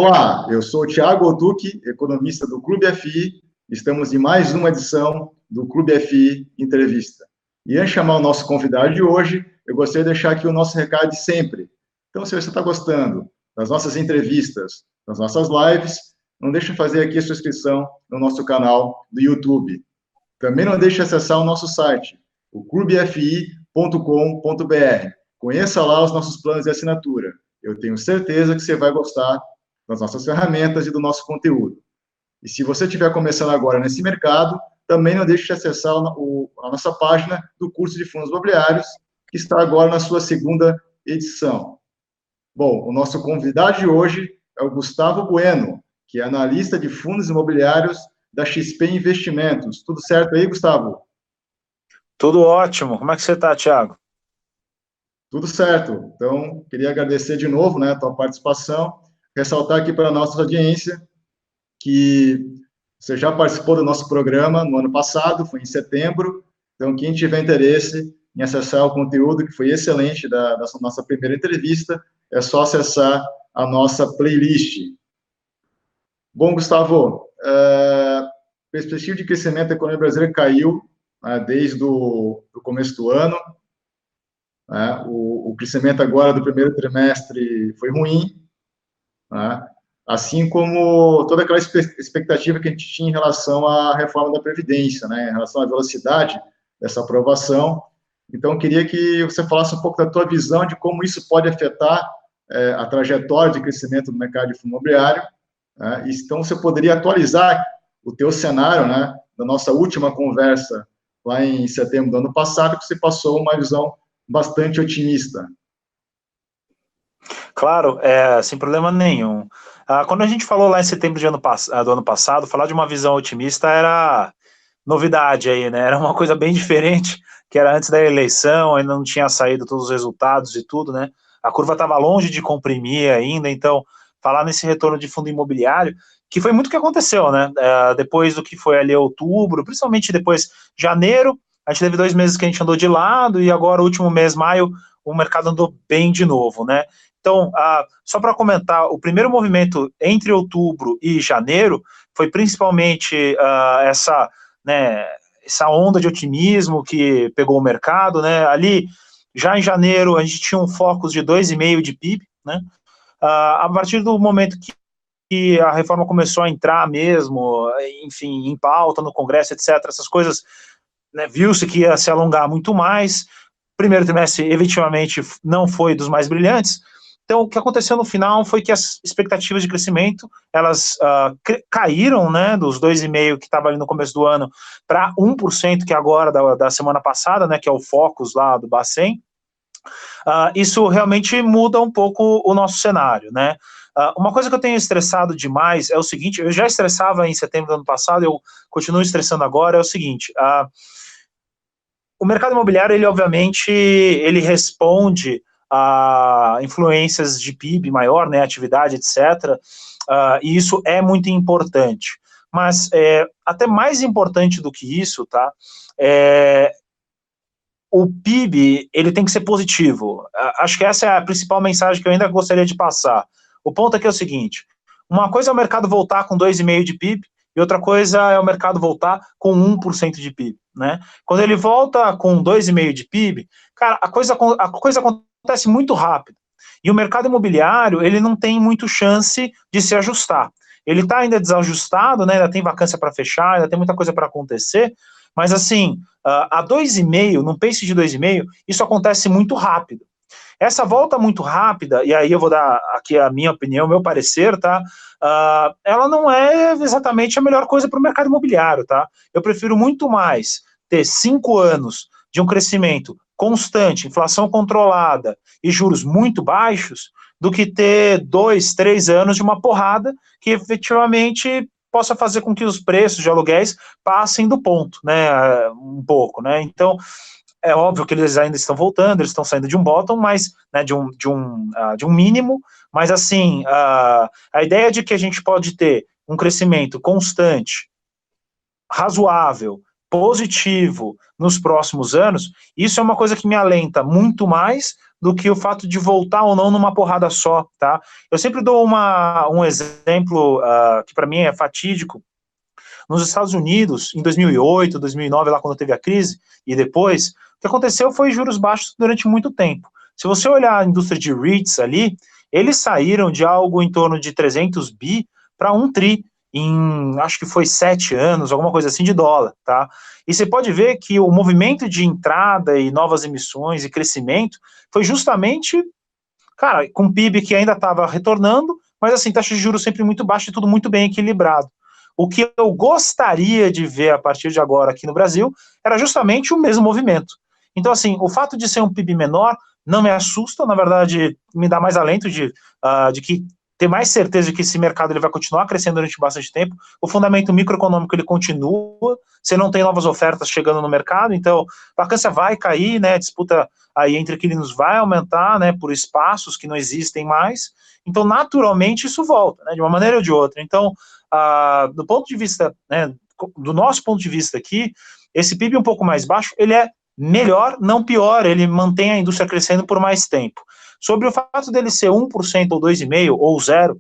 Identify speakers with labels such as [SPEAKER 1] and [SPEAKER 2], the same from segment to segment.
[SPEAKER 1] Olá, eu sou o Thiago Otuki, economista do Clube FI. Estamos em mais uma edição do Clube FI Entrevista. E antes de chamar o nosso convidado de hoje, eu gostaria de deixar aqui o nosso recado de sempre. Então, se você está gostando das nossas entrevistas, das nossas lives, não deixe de fazer aqui a sua inscrição no nosso canal do YouTube. Também não deixe de acessar o nosso site, o clubefi.com.br. Conheça lá os nossos planos de assinatura. Eu tenho certeza que você vai gostar das nossas ferramentas e do nosso conteúdo. E se você estiver começando agora nesse mercado, também não deixe de acessar a nossa página do curso de fundos imobiliários, que está agora na sua segunda edição. Bom, o nosso convidado de hoje é o Gustavo Bueno, que é analista de fundos imobiliários da XP Investimentos. Tudo certo aí, Gustavo?
[SPEAKER 2] Tudo ótimo. Como é que você está, Thiago?
[SPEAKER 1] Tudo certo. Então, queria agradecer de novo, né, a tua participação, ressaltar aqui para a nossa audiência que você já participou do nosso programa no ano passado, foi em setembro. Então, quem tiver interesse em acessar o conteúdo, que foi excelente da nossa primeira entrevista, é só acessar a nossa playlist. Bom, Gustavo, a perspectiva de crescimento da economia brasileira caiu, né, desde o começo do ano. Né, o crescimento agora do primeiro trimestre foi ruim, né, assim como toda aquela expectativa que a gente tinha em relação à reforma da Previdência, né, em relação à velocidade dessa aprovação. Então, queria que você falasse um pouco da tua visão de como isso pode afetar a trajetória de crescimento do mercado de fundo imobiliário. Né, então, você poderia atualizar o teu cenário, né, da nossa última conversa lá em setembro do ano passado, que você passou uma visão bastante otimista.
[SPEAKER 2] Claro, sem problema nenhum. Quando a gente falou lá em setembro do ano passado, falar de uma visão otimista era novidade aí, né? Era uma coisa bem diferente, que era antes da eleição, ainda não tinha saído todos os resultados e tudo, né? A curva estava longe de comprimir ainda, então falar nesse retorno de fundo imobiliário, que foi muito o que aconteceu, né? Depois do que foi ali outubro, principalmente depois janeiro, a gente teve 2 meses que a gente andou de lado, e agora o último mês, maio, o mercado andou bem de novo, né? Então, só para comentar, o primeiro movimento entre outubro e janeiro foi principalmente né, essa onda de otimismo que pegou o mercado, né? Ali, já em janeiro, a gente tinha um focus de 2,5 de PIB, né? A partir do momento que a reforma começou a entrar mesmo, enfim, em pauta no Congresso, etc., essas coisas, né, viu-se que ia se alongar muito mais. Primeiro trimestre, efetivamente, não foi dos mais brilhantes. Então, o que aconteceu no final foi que as expectativas de crescimento, elas caíram, né, dos 2,5% que estava ali no começo do ano para 1%, que é agora da semana passada, né, que é o Focus lá do Bacen. Isso realmente muda um pouco o nosso cenário, né. Uma coisa que eu tenho estressado demais é o seguinte, eu já estressava em setembro do ano passado, eu continuo estressando agora, é o seguinte, o mercado imobiliário, ele obviamente, ele responde a influências de PIB maior, né, atividade, etc., e isso é muito importante. Mas até mais importante do que isso, tá, o PIB, ele tem que ser positivo. Acho que essa é a principal mensagem que eu ainda gostaria de passar. O ponto aqui é o seguinte, uma coisa é o mercado voltar com 2,5% de PIB, e outra coisa é o mercado voltar com 1% de PIB, né? Quando ele volta com 2,5% de PIB, cara, a coisa acontece muito rápido. E o mercado imobiliário, ele não tem muito chance de se ajustar. Ele está ainda desajustado, né? Ainda tem vacância para fechar, ainda tem muita coisa para acontecer, mas assim, a 2,5%, num pace de 2,5%, isso acontece muito rápido. Essa volta muito rápida, e aí eu vou dar aqui a minha opinião, o meu parecer, tá? Ela não é exatamente a melhor coisa para o mercado imobiliário, tá? Eu prefiro muito mais ter 5 anos de um crescimento constante, inflação controlada e juros muito baixos, do que ter 2, 3 anos de uma porrada que efetivamente possa fazer com que os preços de aluguéis passem do ponto, né? Um pouco, né? Então, é óbvio que eles ainda estão voltando, eles estão saindo de um bottom, mas, né, de um mínimo, mas assim, a ideia de que a gente pode ter um crescimento constante, razoável, positivo nos próximos anos, isso é uma coisa que me alenta muito mais do que o fato de voltar ou não numa porrada só, tá? Eu sempre dou um exemplo que para mim é fatídico. Nos Estados Unidos, em 2008, 2009, lá quando teve a crise, e depois, o que aconteceu foi juros baixos durante muito tempo. Se você olhar a indústria de REITs ali, eles saíram de algo em torno de 300 bi para 1 tri em, acho que foi 7 anos, alguma coisa assim, de dólar, tá? E você pode ver que o movimento de entrada e novas emissões e crescimento foi justamente, cara, com o PIB que ainda estava retornando, mas assim, taxa de juros sempre muito baixa e tudo muito bem equilibrado. O que eu gostaria de ver a partir de agora aqui no Brasil era justamente o mesmo movimento. Então, assim, o fato de ser um PIB menor não me assusta, na verdade, me dá mais alento de que ter mais certeza de que esse mercado ele vai continuar crescendo durante bastante tempo. O fundamento microeconômico ele continua, você não tem novas ofertas chegando no mercado, então a vacância vai cair, né, a disputa aí entre inquilinos vai aumentar, né, por espaços que não existem mais, então naturalmente isso volta, né, de uma maneira ou de outra. Então, do ponto de vista, né, do nosso ponto de vista aqui, esse PIB um pouco mais baixo, ele é melhor, não pior, ele mantém a indústria crescendo por mais tempo. Sobre o fato dele ser 1% ou 2,5% ou 0%,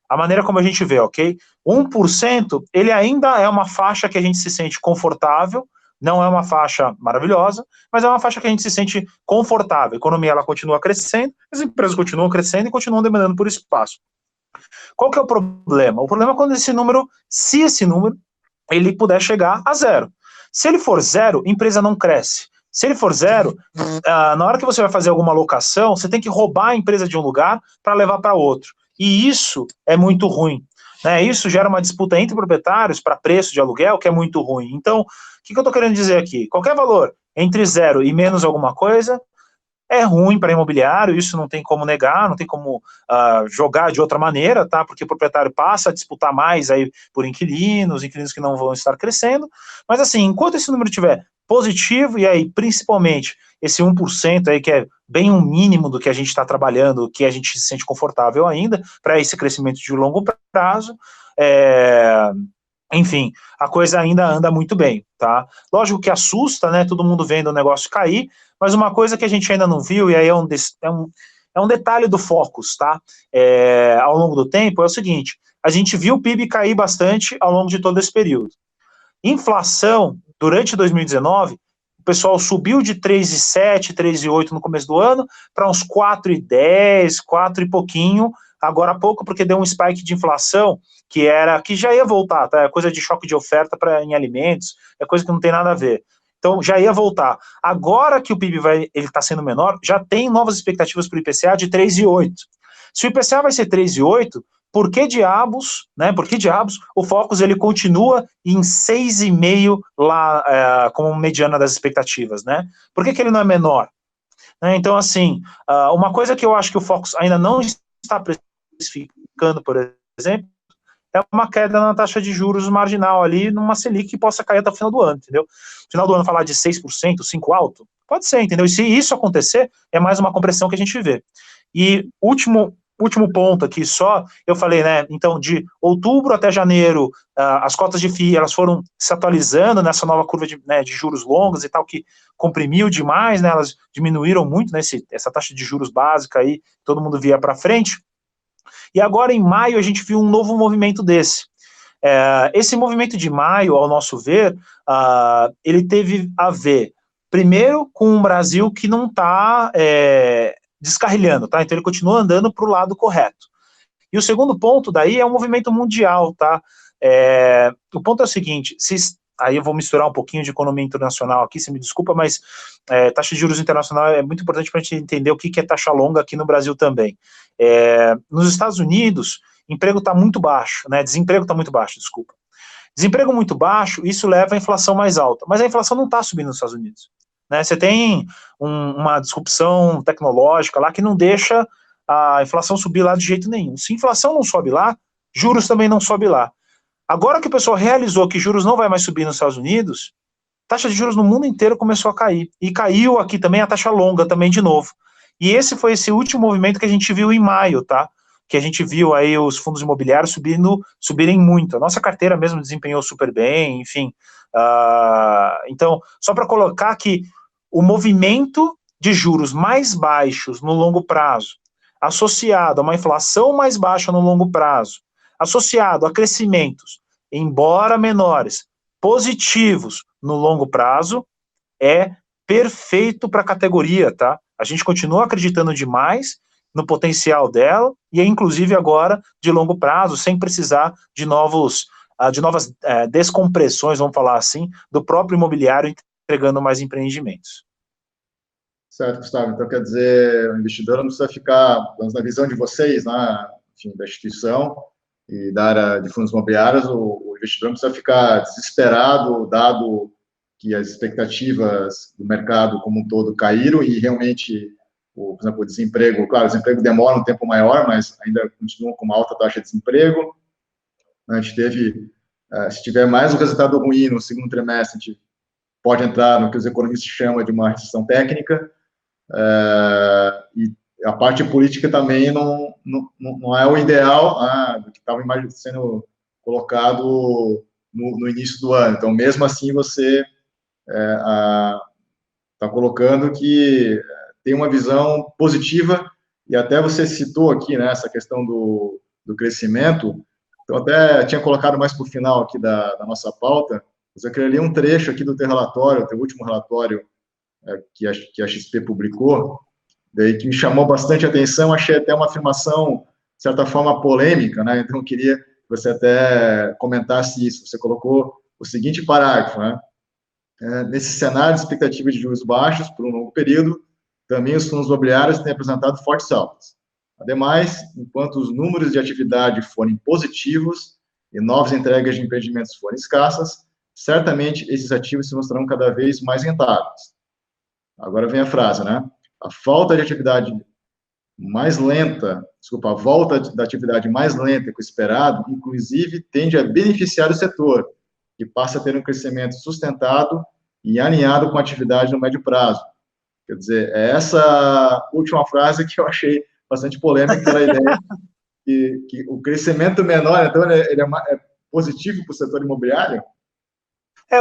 [SPEAKER 2] a maneira como a gente vê, ok? 1%, ele ainda é uma faixa que a gente se sente confortável, não é uma faixa maravilhosa, mas é uma faixa que a gente se sente confortável. A economia ela continua crescendo, as empresas continuam crescendo e continuam demandando por espaço. Qual que é o problema? O problema é quando se esse número, ele puder chegar a 0. Se ele for 0, a empresa não cresce. Se ele for 0, na hora que você vai fazer alguma alocação, você tem que roubar a empresa de um lugar para levar para outro. E isso é muito ruim. Né? Isso gera uma disputa entre proprietários para preço de aluguel, que é muito ruim. Então, o que eu estou querendo dizer aqui? Qualquer valor entre 0 e menos alguma coisa é ruim para imobiliário, isso não tem como negar, não tem como jogar de outra maneira, tá? Porque o proprietário passa a disputar mais aí por inquilinos que não vão estar crescendo, mas assim, enquanto esse número estiver positivo, e aí principalmente esse 1% aí que é bem um mínimo do que a gente está trabalhando, que a gente se sente confortável ainda, para esse crescimento de longo prazo, enfim, a coisa ainda anda muito bem, tá? Lógico que assusta, né, todo mundo vendo o negócio cair, mas uma coisa que a gente ainda não viu, e aí é um detalhe do Focus, tá? Ao longo do tempo, é o seguinte, a gente viu o PIB cair bastante ao longo de todo esse período. Inflação, durante 2019, o pessoal subiu de 3,7, 3,8 no começo do ano, para uns 4,10, 4 e pouquinho, agora há pouco, porque deu um spike de inflação, que já ia voltar, tá? É coisa de choque de oferta em alimentos, é coisa que não tem nada a ver. Então, já ia voltar. Agora que o PIB ele está sendo menor, já tem novas expectativas para o IPCA de 3,8. Se o IPCA vai ser 3,8, por que diabos o Focus ele continua em 6,5 lá como mediana das expectativas, né? Por que ele não é menor? Então, assim, uma coisa que eu acho que o Focus ainda não está precificando, por exemplo, é uma queda na taxa de juros marginal ali, numa Selic que possa cair até o final do ano, entendeu? No final do ano falar de 6%, 5% alto, pode ser, entendeu? E se isso acontecer, é mais uma compressão que a gente vê. E último ponto aqui só, eu falei, né, então de outubro até janeiro, as cotas de FII, elas foram se atualizando nessa nova curva de juros longos e tal, que comprimiu demais, né, elas diminuíram muito, né, essa taxa de juros básica aí, todo mundo via para frente. E agora, em maio, a gente viu um novo movimento desse. Esse movimento de maio, ao nosso ver, ele teve a ver, primeiro, com um Brasil que não está descarrilhando, tá? Então ele continua andando para o lado correto. E o segundo ponto daí é um movimento mundial, tá? O ponto é o seguinte, aí eu vou misturar um pouquinho de economia internacional aqui, você me desculpa, mas taxa de juros internacional é muito importante para a gente entender o que é taxa longa aqui no Brasil também. Nos Estados Unidos, emprego está muito baixo, né? Desemprego está muito baixo, desculpa. Desemprego muito baixo, isso leva a inflação mais alta, mas a inflação não está subindo nos Estados Unidos. Né? Você tem uma disrupção tecnológica lá que não deixa a inflação subir lá de jeito nenhum. Se a inflação não sobe lá, juros também não sobe lá. Agora que o pessoal realizou que juros não vai mais subir nos Estados Unidos, taxa de juros no mundo inteiro começou a cair. E caiu aqui também a taxa longa também de novo. E esse foi esse último movimento que a gente viu em maio, tá? Que a gente viu aí os fundos imobiliários subirem muito. A nossa carteira mesmo desempenhou super bem, enfim. Então, só para colocar que o movimento de juros mais baixos no longo prazo, associado a uma inflação mais baixa no longo prazo, associado a crescimentos, embora menores, positivos no longo prazo, é perfeito para a categoria, tá? A gente continua acreditando demais no potencial dela, e inclusive agora de longo prazo, sem precisar de novas descompressões, vamos falar assim, do próprio imobiliário entregando mais empreendimentos.
[SPEAKER 1] Certo, Gustavo. Então, quer dizer, o investidor não precisa ficar, na visão de vocês, né, enfim, da instituição e da área de fundos imobiliários, o investidor não precisa ficar desesperado, dado que as expectativas do mercado como um todo caíram e realmente, por exemplo, o desemprego, claro, o desemprego demora um tempo maior, mas ainda continua com uma alta taxa de desemprego. A gente teve, se tiver mais um resultado ruim no segundo trimestre, a gente pode entrar no que os economistas chamam de uma recessão técnica, e a parte política também não é o ideal do que estava sendo colocado no início do ano. Então, mesmo assim, você está colocando que tem uma visão positiva, e até você citou aqui, né, essa questão do crescimento. Então, até tinha colocado mais para o final aqui da nossa pauta, mas eu queria ler um trecho aqui do teu relatório, teu último relatório que a XP publicou, daí que me chamou bastante atenção, achei até uma afirmação, de certa forma, polêmica, né? Então, eu queria que você até comentasse isso. Você colocou o seguinte parágrafo, né? Nesse cenário de expectativa de juros baixos por um longo período, também os fundos imobiliários têm apresentado fortes altas. Ademais, enquanto os números de atividade forem positivos e novas entregas de empreendimentos forem escassas, certamente esses ativos se mostrarão cada vez mais rentáveis. Agora vem a frase, né? A falta de atividade mais lenta, a volta da atividade mais lenta que o esperado, inclusive, tende a beneficiar o setor, que passa a ter um crescimento sustentado e alinhado com a atividade no médio prazo. Quer dizer, é essa última frase que eu achei bastante polêmica, pela ideia que o crescimento menor, então, ele é positivo para o setor imobiliário?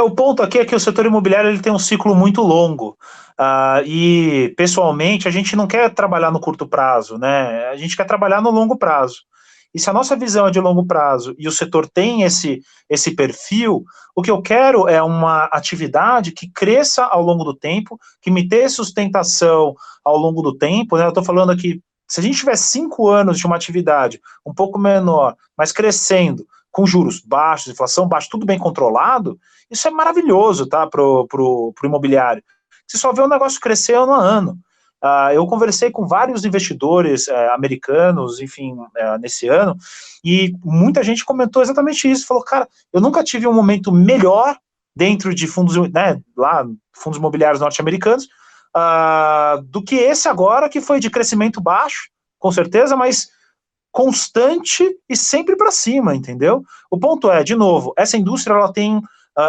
[SPEAKER 2] O ponto aqui é que o setor imobiliário ele tem um ciclo muito longo, e pessoalmente a gente não quer trabalhar no curto prazo, né? A gente quer trabalhar no longo prazo. E se a nossa visão é de longo prazo e o setor tem esse perfil, o que eu quero é uma atividade que cresça ao longo do tempo, que me dê sustentação ao longo do tempo, né? Eu estou falando aqui, se a gente tiver 5 anos de uma atividade um pouco menor, mas crescendo, com juros baixos, inflação baixa, tudo bem controlado, isso é maravilhoso, tá, pro imobiliário. Você só vê o negócio crescer ano a ano. Eu conversei com vários investidores americanos, enfim, nesse ano, e muita gente comentou exatamente isso, falou, cara, eu nunca tive um momento melhor dentro de fundos, né, lá, fundos imobiliários norte-americanos, do que esse agora, que foi de crescimento baixo, com certeza, mas constante e sempre para cima, entendeu? O ponto é, de novo, essa indústria ela tem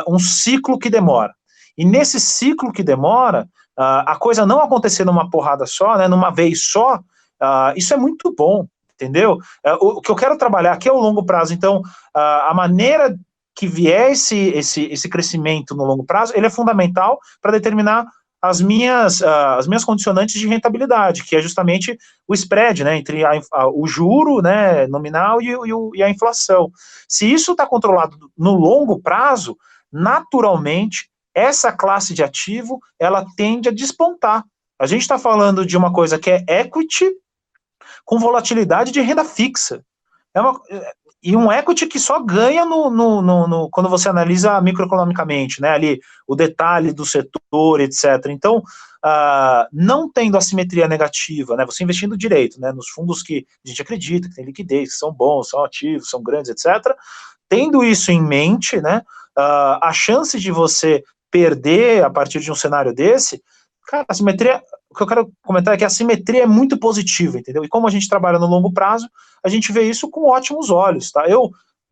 [SPEAKER 2] um ciclo que demora. E nesse ciclo que demora, a coisa não acontecer numa porrada só, né, numa vez só, isso é muito bom, entendeu? O que eu quero trabalhar aqui é o longo prazo. Então, a maneira que vier esse crescimento no longo prazo, ele é fundamental para determinar as minhas condicionantes de rentabilidade, que é justamente o spread, né, entre o juro, né, nominal e a inflação. Se isso está controlado no longo prazo, naturalmente, essa classe de ativo, ela tende a despontar. A gente está falando de uma coisa que é equity com volatilidade de renda fixa. E um equity que só ganha quando você analisa microeconomicamente, né, ali, o detalhe do setor, etc. Então, não tendo assimetria negativa, né, você investindo direito, né, nos fundos que a gente acredita, que tem liquidez, que são bons, são ativos, são grandes, etc., tendo isso em mente, né, a chance de você perder a partir de um cenário desse, cara, a simetria, o que eu quero comentar é que a simetria é muito positiva, entendeu? E como a gente trabalha no longo prazo, a gente vê isso com ótimos olhos, tá?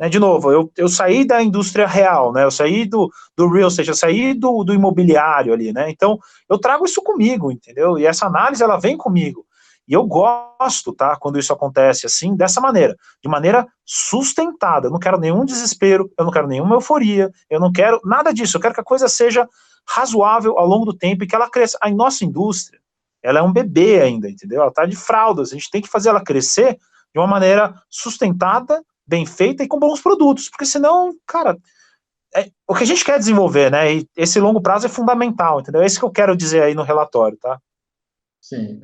[SPEAKER 2] De novo, eu saí da indústria real, né? Eu saí do real estate, eu saí do imobiliário ali, né? Então, eu trago isso comigo, entendeu? E essa análise, ela vem comigo. E eu gosto, tá? Quando isso acontece assim, dessa maneira, de maneira sustentada. Eu não quero nenhum desespero, eu não quero nenhuma euforia, eu não quero nada disso. Eu quero que a coisa seja razoável ao longo do tempo e que ela cresça. A nossa indústria, ela é um bebê ainda, entendeu? Ela está de fraldas, a gente tem que fazer ela crescer de uma maneira sustentada, bem feita e com bons produtos, porque senão, cara, o que a gente quer desenvolver, né, e esse longo prazo é fundamental, entendeu? É isso que eu quero dizer aí no relatório, tá?
[SPEAKER 1] Sim,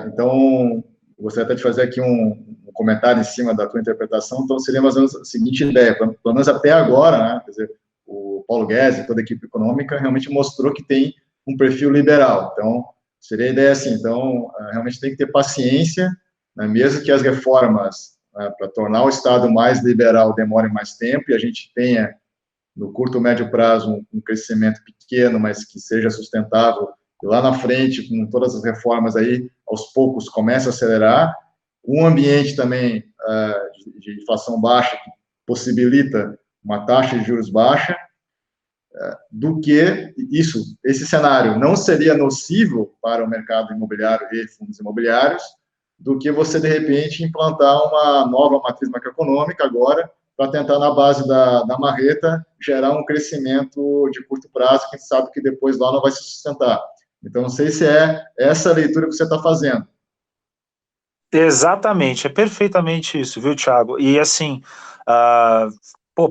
[SPEAKER 1] então, gostaria até de fazer aqui um comentário em cima da tua interpretação, então seria mais ou menos a seguinte ideia, pelo menos até agora, né, quer dizer, o Paulo Guedes e toda a equipe econômica realmente mostrou que tem um perfil liberal, então, seria a ideia assim, então, realmente tem que ter paciência, né, mesmo que as reformas, para tornar o Estado mais liberal demorem mais tempo, e a gente tenha, no curto, médio prazo, um crescimento pequeno, mas que seja sustentável, e lá na frente, com todas as reformas aí, aos poucos, começa a acelerar, um ambiente também de inflação baixa, que possibilita uma taxa de juros baixa, do que esse cenário não seria nocivo para o mercado imobiliário e fundos imobiliários, do que você, de repente, implantar uma nova matriz macroeconômica agora, para tentar, na base da marreta, gerar um crescimento de curto prazo, que a gente sabe que depois lá não vai se sustentar. Então, não sei se é essa a leitura que você está fazendo.
[SPEAKER 2] Exatamente, é perfeitamente isso, viu, Thiago? E assim,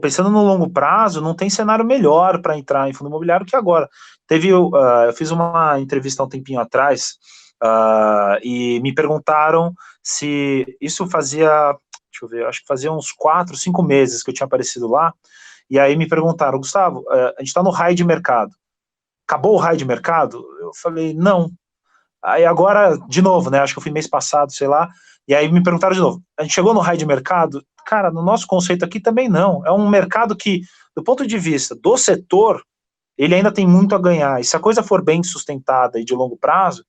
[SPEAKER 2] pensando no longo prazo, não tem cenário melhor para entrar em fundo imobiliário que agora. Eu fiz uma entrevista há um tempinho atrás, e me perguntaram se isso fazia, deixa eu ver, acho que fazia uns 4, 5 meses que eu tinha aparecido lá, e aí me perguntaram, Gustavo, a gente está no raio de mercado, acabou o raio de mercado? Eu falei, não. Aí agora, de novo, né, acho que eu fui mês passado, sei lá, e aí me perguntaram de novo, a gente chegou no raio de mercado? Cara, no nosso conceito aqui também não, é um mercado que, do ponto de vista do setor, ele ainda tem muito a ganhar, e se a coisa for bem sustentada e de longo prazo,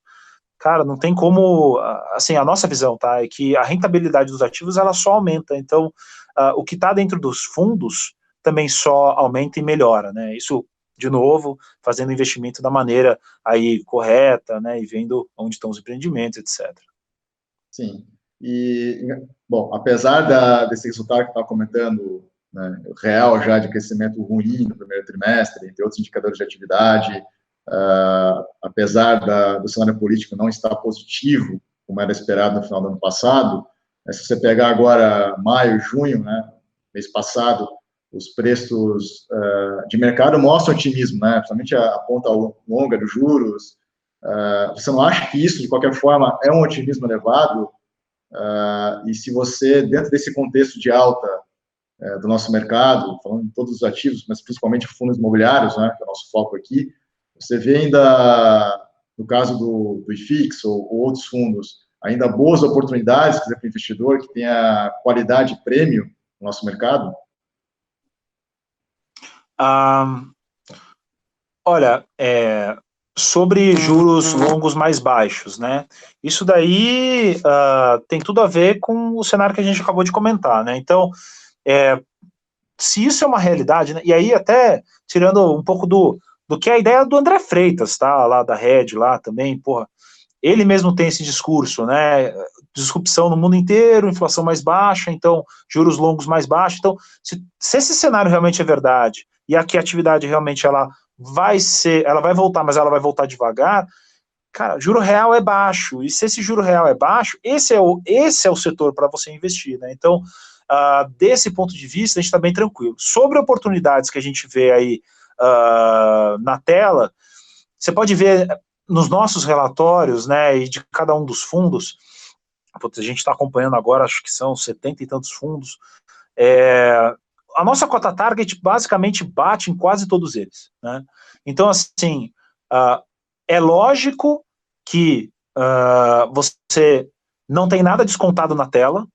[SPEAKER 2] cara, não tem como, assim, a nossa visão, tá, é que a rentabilidade dos ativos, ela só aumenta, então, o que está dentro dos fundos também só aumenta e melhora, né, isso, de novo, fazendo investimento da maneira aí correta, né, e vendo onde estão os empreendimentos, etc.
[SPEAKER 1] Sim. E, bom, apesar desse resultado que estava comentando, né, real já de crescimento ruim no primeiro trimestre, entre outros indicadores de atividade, apesar do cenário político não estar positivo, como era esperado no final do ano passado, se você pegar agora maio, junho, né, mês passado, os preços de mercado mostram otimismo, né, principalmente a ponta longa dos juros. Você não acha que isso, de qualquer forma, é um otimismo elevado? E se você, dentro desse contexto de alta do nosso mercado, falando de todos os ativos, mas principalmente fundos imobiliários, né, que é o nosso foco aqui, você vê ainda, no caso do IFIX ou outros fundos, ainda boas oportunidades, por exemplo, para o investidor que tenha qualidade prêmio no nosso mercado?
[SPEAKER 2] Olha, sobre juros longos mais baixos, né? Isso daí tem tudo a ver com o cenário que a gente acabou de comentar, né? Então, se isso é uma realidade, né? E aí até tirando um pouco do que é a ideia do André Freitas, tá? Lá da Rede, lá também, porra. Ele mesmo tem esse discurso, né? Disrupção no mundo inteiro, inflação mais baixa, então juros longos mais baixos. Então, se esse cenário realmente é verdade e aqui a atividade realmente ela vai voltar, mas ela vai voltar devagar, cara, juro real é baixo. E se esse juro real é baixo, esse é o setor para você investir, né? Então, desse ponto de vista, a gente está bem tranquilo. Sobre oportunidades que a gente vê aí na tela, você pode ver nos nossos relatórios, né, e de cada um dos fundos, a gente está acompanhando agora, acho que são 70 e tantos fundos, a nossa cota target basicamente bate em quase todos eles, né? Então, assim, é lógico que você não tem nada descontado na tela,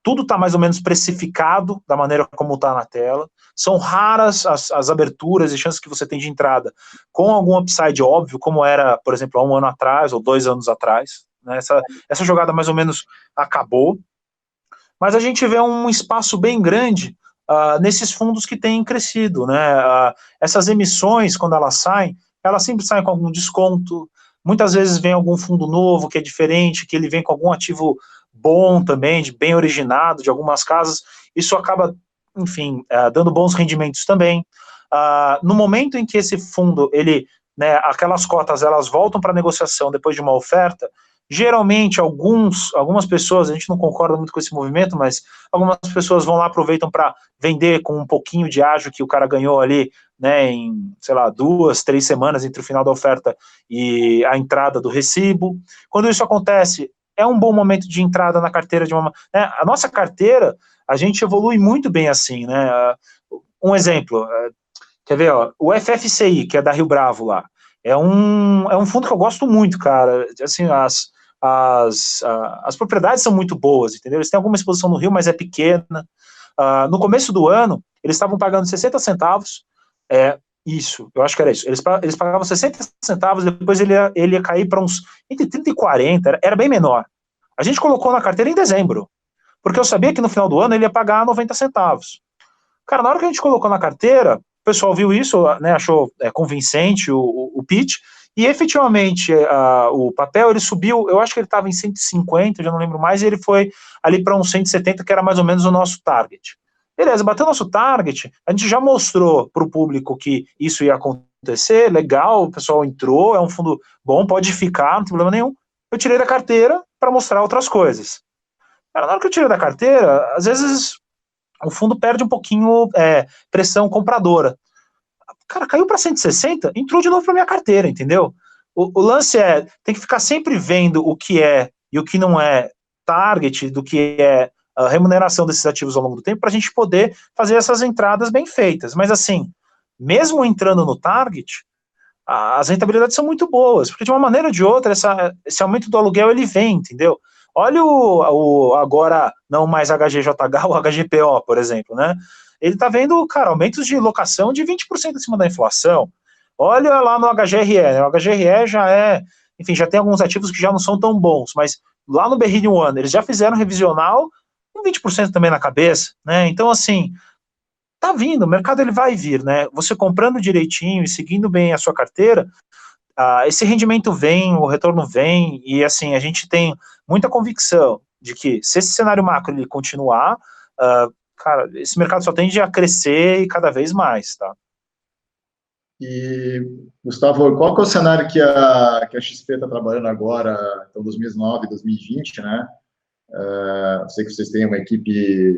[SPEAKER 2] tudo está mais ou menos precificado da maneira como está na tela, são raras as aberturas e chances que você tem de entrada com algum upside óbvio, como era, por exemplo, há um ano atrás ou 2 anos atrás, né? Essa jogada mais ou menos acabou, mas a gente vê um espaço bem grande nesses fundos que têm crescido, né? Essas emissões, quando elas sempre saem com algum desconto, muitas vezes vem algum fundo novo que é diferente, que ele vem com algum ativo bom também, de bem originado, de algumas casas, isso acaba, enfim, dando bons rendimentos também. No momento em que esse fundo, ele né, aquelas cotas elas voltam para negociação depois de uma oferta, geralmente algumas pessoas, a gente não concorda muito com esse movimento, mas algumas pessoas vão lá, aproveitam para vender com um pouquinho de ágio que o cara ganhou ali, né, em, sei lá, 2, 3 semanas entre o final da oferta e a entrada do recibo. Quando isso acontece, é um bom momento de entrada na carteira de uma... Né, a nossa carteira, a gente evolui muito bem assim, né? Um exemplo, quer ver, ó, o FFCI, que é da Rio Bravo lá, é um fundo que eu gosto muito, cara. Assim, as propriedades são muito boas, entendeu? Eles têm alguma exposição no Rio, mas é pequena. No começo do ano, eles estavam pagando 60 centavos, isso, eu acho que era isso. Eles pagavam 60 centavos, depois ele ia cair para uns entre 30 e 40, era bem menor. A gente colocou na carteira em dezembro, porque eu sabia que no final do ano ele ia pagar 90 centavos. Cara, na hora que a gente colocou na carteira, o pessoal viu isso, né, achou convincente o pitch, e efetivamente o papel ele subiu, eu acho que ele estava em 150, já não lembro mais, e ele foi ali para uns 170, que era mais ou menos o nosso target. Beleza, bateu nosso target, a gente já mostrou para o público que isso ia acontecer, legal, o pessoal entrou, é um fundo bom, pode ficar, não tem problema nenhum. Eu tirei da carteira para mostrar outras coisas. Cara, na hora que eu tirei da carteira, às vezes o fundo perde um pouquinho pressão compradora. Cara, caiu para 160, entrou de novo para minha carteira, entendeu? O lance tem que ficar sempre vendo o que é e o que não é target, do que é a remuneração desses ativos ao longo do tempo, para a gente poder fazer essas entradas bem feitas. Mas assim, mesmo entrando no target, as rentabilidades são muito boas, porque de uma maneira ou de outra, esse aumento do aluguel, ele vem, entendeu? Olha agora, não mais HGJH, o HGPO, por exemplo, né? Ele está vendo, cara, aumentos de locação de 20% acima da inflação. Olha lá no HGRE, né? O HGRE enfim, já tem alguns ativos que já não são tão bons, mas lá no Berrini One, eles já fizeram revisional com 20% também na cabeça, né? Então, assim, tá vindo, o mercado ele vai vir, né? Você comprando direitinho e seguindo bem a sua carteira, esse rendimento vem, o retorno vem, e assim, a gente tem muita convicção de que se esse cenário macro ele continuar, cara, esse mercado só tende a crescer e cada vez mais, tá?
[SPEAKER 1] E, Gustavo, qual que é o cenário que a XP está trabalhando agora, então 2019, 2020, né? Eu sei que vocês têm uma equipe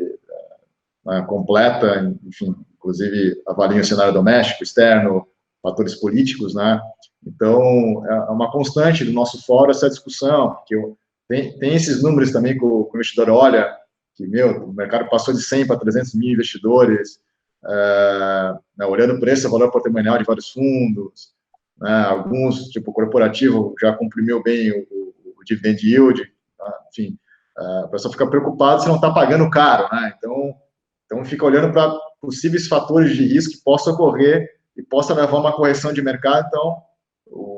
[SPEAKER 1] completa, enfim, inclusive avaliam o cenário doméstico, externo, fatores políticos, né? Então, é uma constante do nosso fórum essa discussão, porque tem esses números também que o investidor olha, que, o mercado passou de 100 para 300 mil investidores, né, olhando o preço e valor patrimonial de vários fundos, né, alguns, tipo, o corporativo já comprimiu bem o dividend yield, tá? Enfim, a pessoa fica preocupada se não está pagando caro, né? Então fica olhando para possíveis fatores de risco que possam ocorrer e possa levar a uma correção de mercado. Então,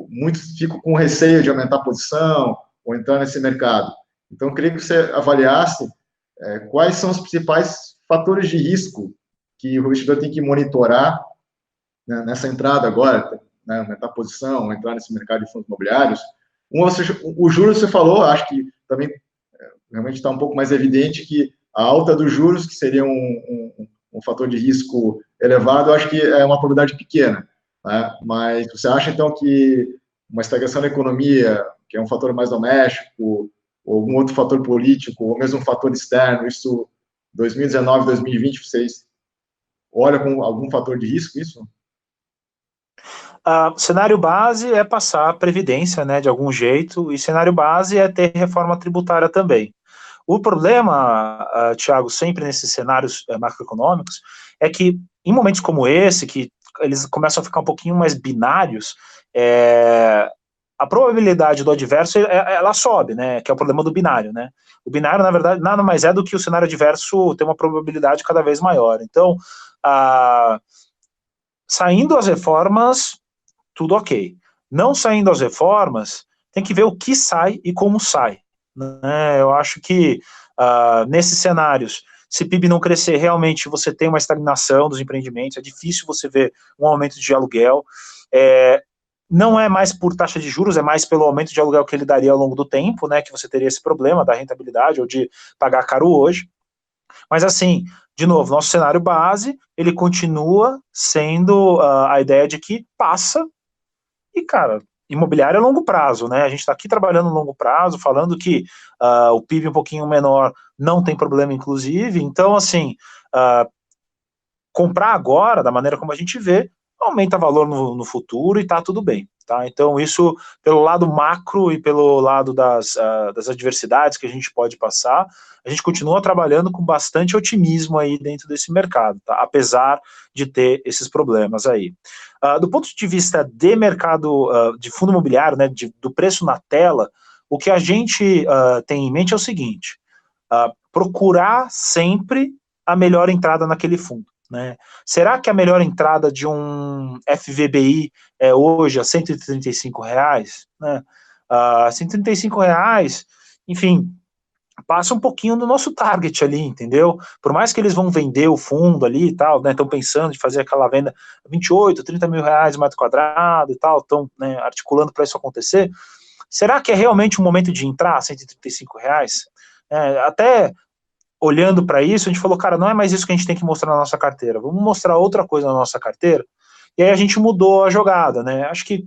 [SPEAKER 1] muitos ficam com receio de aumentar a posição ou entrar nesse mercado. Então, eu queria que você avaliasse quais são os principais fatores de risco que o investidor tem que monitorar, né, nessa entrada agora, né, aumentar a posição, entrar nesse mercado de fundos imobiliários. O juros, você falou, acho que também realmente está um pouco mais evidente que a alta dos juros, que seria um fator de risco elevado, eu acho que é uma probabilidade pequena, né? Mas você acha, então, que uma estagnação da economia, que é um fator mais doméstico, ou algum outro fator político, ou mesmo um fator externo, isso, 2019, 2020, vocês olham com algum fator de risco, isso?
[SPEAKER 2] Cenário base é passar a previdência, né, de algum jeito, e cenário base é ter reforma tributária também. O problema, Thiago, sempre nesses cenários macroeconômicos, é que em momentos como esse, que eles começam a ficar um pouquinho mais binários, a probabilidade do adverso, ela sobe, né, que é o problema do binário, né. O binário, na verdade, nada mais é do que o cenário adverso ter uma probabilidade cada vez maior. Então, saindo as reformas, tudo ok. Não saindo as reformas, tem que ver o que sai e como sai, né? Eu acho que nesses cenários, se PIB não crescer, realmente você tem uma estagnação dos empreendimentos, é difícil você ver um aumento de aluguel, não é mais por taxa de juros, é mais pelo aumento de aluguel que ele daria ao longo do tempo, né, que você teria esse problema da rentabilidade ou de pagar caro hoje. Mas assim, de novo, nosso cenário base, ele continua sendo a ideia de que passa, E, cara, imobiliário é longo prazo, né? A gente está aqui trabalhando no longo prazo, falando que o PIB um pouquinho menor não tem problema, inclusive. Então, assim, comprar agora, da maneira como a gente vê, aumenta valor no futuro e tá tudo bem. Tá? Então, isso, pelo lado macro e pelo lado das adversidades que a gente pode passar, a gente continua trabalhando com bastante otimismo aí dentro desse mercado, tá? Apesar de ter esses problemas aí. Do ponto de vista de mercado de fundo imobiliário, né, do preço na tela, o que a gente tem em mente é o seguinte, procurar sempre a melhor entrada naquele fundo. Né? Será que a melhor entrada de um FVBI é hoje a R$135? Né? R$135, enfim, passa um pouquinho do nosso target ali, entendeu? Por mais que eles vão vender o fundo ali e tal, né, estão pensando em fazer aquela venda 28, 30 mil reais metro quadrado e tal, estão, né, articulando para isso acontecer, será que é realmente o momento de entrar a R$135? Até olhando para isso, a gente falou, cara, não é mais isso que a gente tem que mostrar na nossa carteira, vamos mostrar outra coisa na nossa carteira, e aí a gente mudou a jogada, né, acho que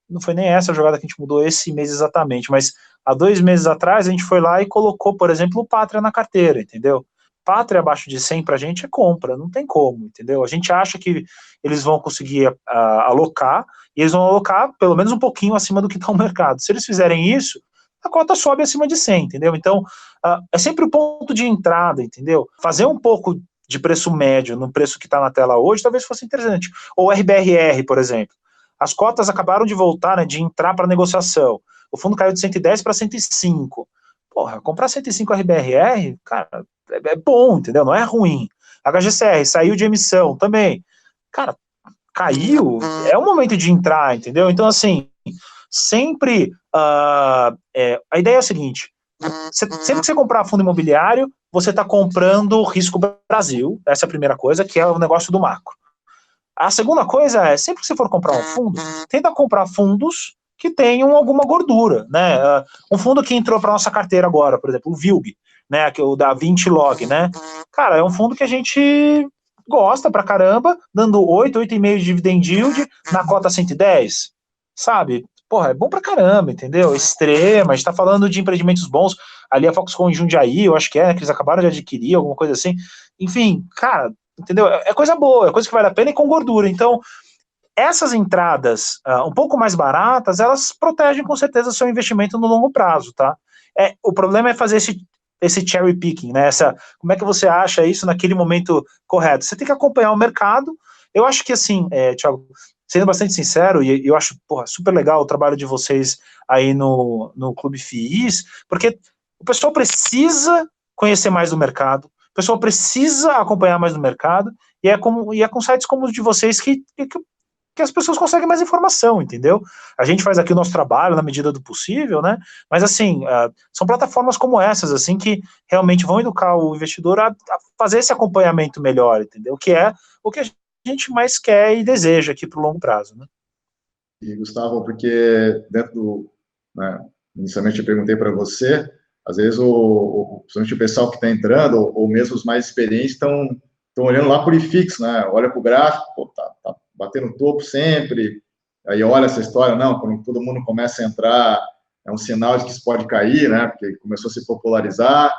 [SPEAKER 2] não foi nem essa a jogada que a gente mudou esse mês exatamente, mas há 2 meses atrás a gente foi lá e colocou, por exemplo, o Pátria na carteira, entendeu? Pátria abaixo de 100 pra gente é compra, não tem como, entendeu? A gente acha que eles vão conseguir alocar, e eles vão alocar pelo menos um pouquinho acima do que está o mercado. Se eles fizerem isso, a cota sobe acima de 100, entendeu? Então, é sempre o ponto de entrada, entendeu? Fazer um pouco de preço médio no preço que está na tela hoje talvez fosse interessante. Ou RBRR, por exemplo. As cotas acabaram de voltar, né, de entrar para negociação. O fundo caiu de 110 para 105. Porra, comprar 105 RBRR, cara, é bom, entendeu? Não é ruim. HGCR saiu de emissão também. Cara, caiu, é o momento de entrar, entendeu? Então, assim, sempre a ideia é a seguinte, sempre que você comprar fundo imobiliário, você está comprando risco Brasil, essa é a primeira coisa, que é o negócio do macro. A segunda coisa é, sempre que você for comprar um fundo, tenta comprar fundos que tenham alguma gordura, né? Um fundo que entrou para nossa carteira agora, por exemplo, o VILG, né? Que é o da 20 Log, né? Cara, é um fundo que a gente gosta pra caramba, dando 8, 8,5 de dividend yield na cota 110, sabe? Porra, é bom pra caramba, entendeu? Extrema, a gente tá falando de empreendimentos bons, ali a Foxconn em Jundiaí, eu acho que né, que eles acabaram de adquirir, alguma coisa assim. Enfim, cara, entendeu? É coisa boa, é coisa que vale a pena e com gordura. Então, essas entradas um pouco mais baratas, elas protegem com certeza o seu investimento no longo prazo, tá? O problema é fazer esse cherry picking, né? Como é que você acha isso naquele momento correto? Você tem que acompanhar o mercado. Eu acho que assim, Thiago, sendo bastante sincero, e eu acho super legal o trabalho de vocês aí no Clube FIIs, porque o pessoal precisa conhecer mais do mercado, o pessoal precisa acompanhar mais do mercado, e é com sites como os de vocês que as pessoas conseguem mais informação, entendeu? A gente faz aqui o nosso trabalho na medida do possível, né? Mas assim, são plataformas como essas, assim, que realmente vão educar o investidor a fazer esse acompanhamento melhor, entendeu? Que é o que a gente mais quer e deseja aqui para o longo prazo, né?
[SPEAKER 1] E, Gustavo, porque dentro do, né, inicialmente eu perguntei para você, às vezes principalmente o pessoal que está entrando, ou mesmo os mais experientes, estão olhando lá por IFIX, né? Olha para o gráfico, pô, tá batendo topo sempre, aí olha essa história, não, quando todo mundo começa a entrar, é um sinal de que isso pode cair, né? Porque começou a se popularizar.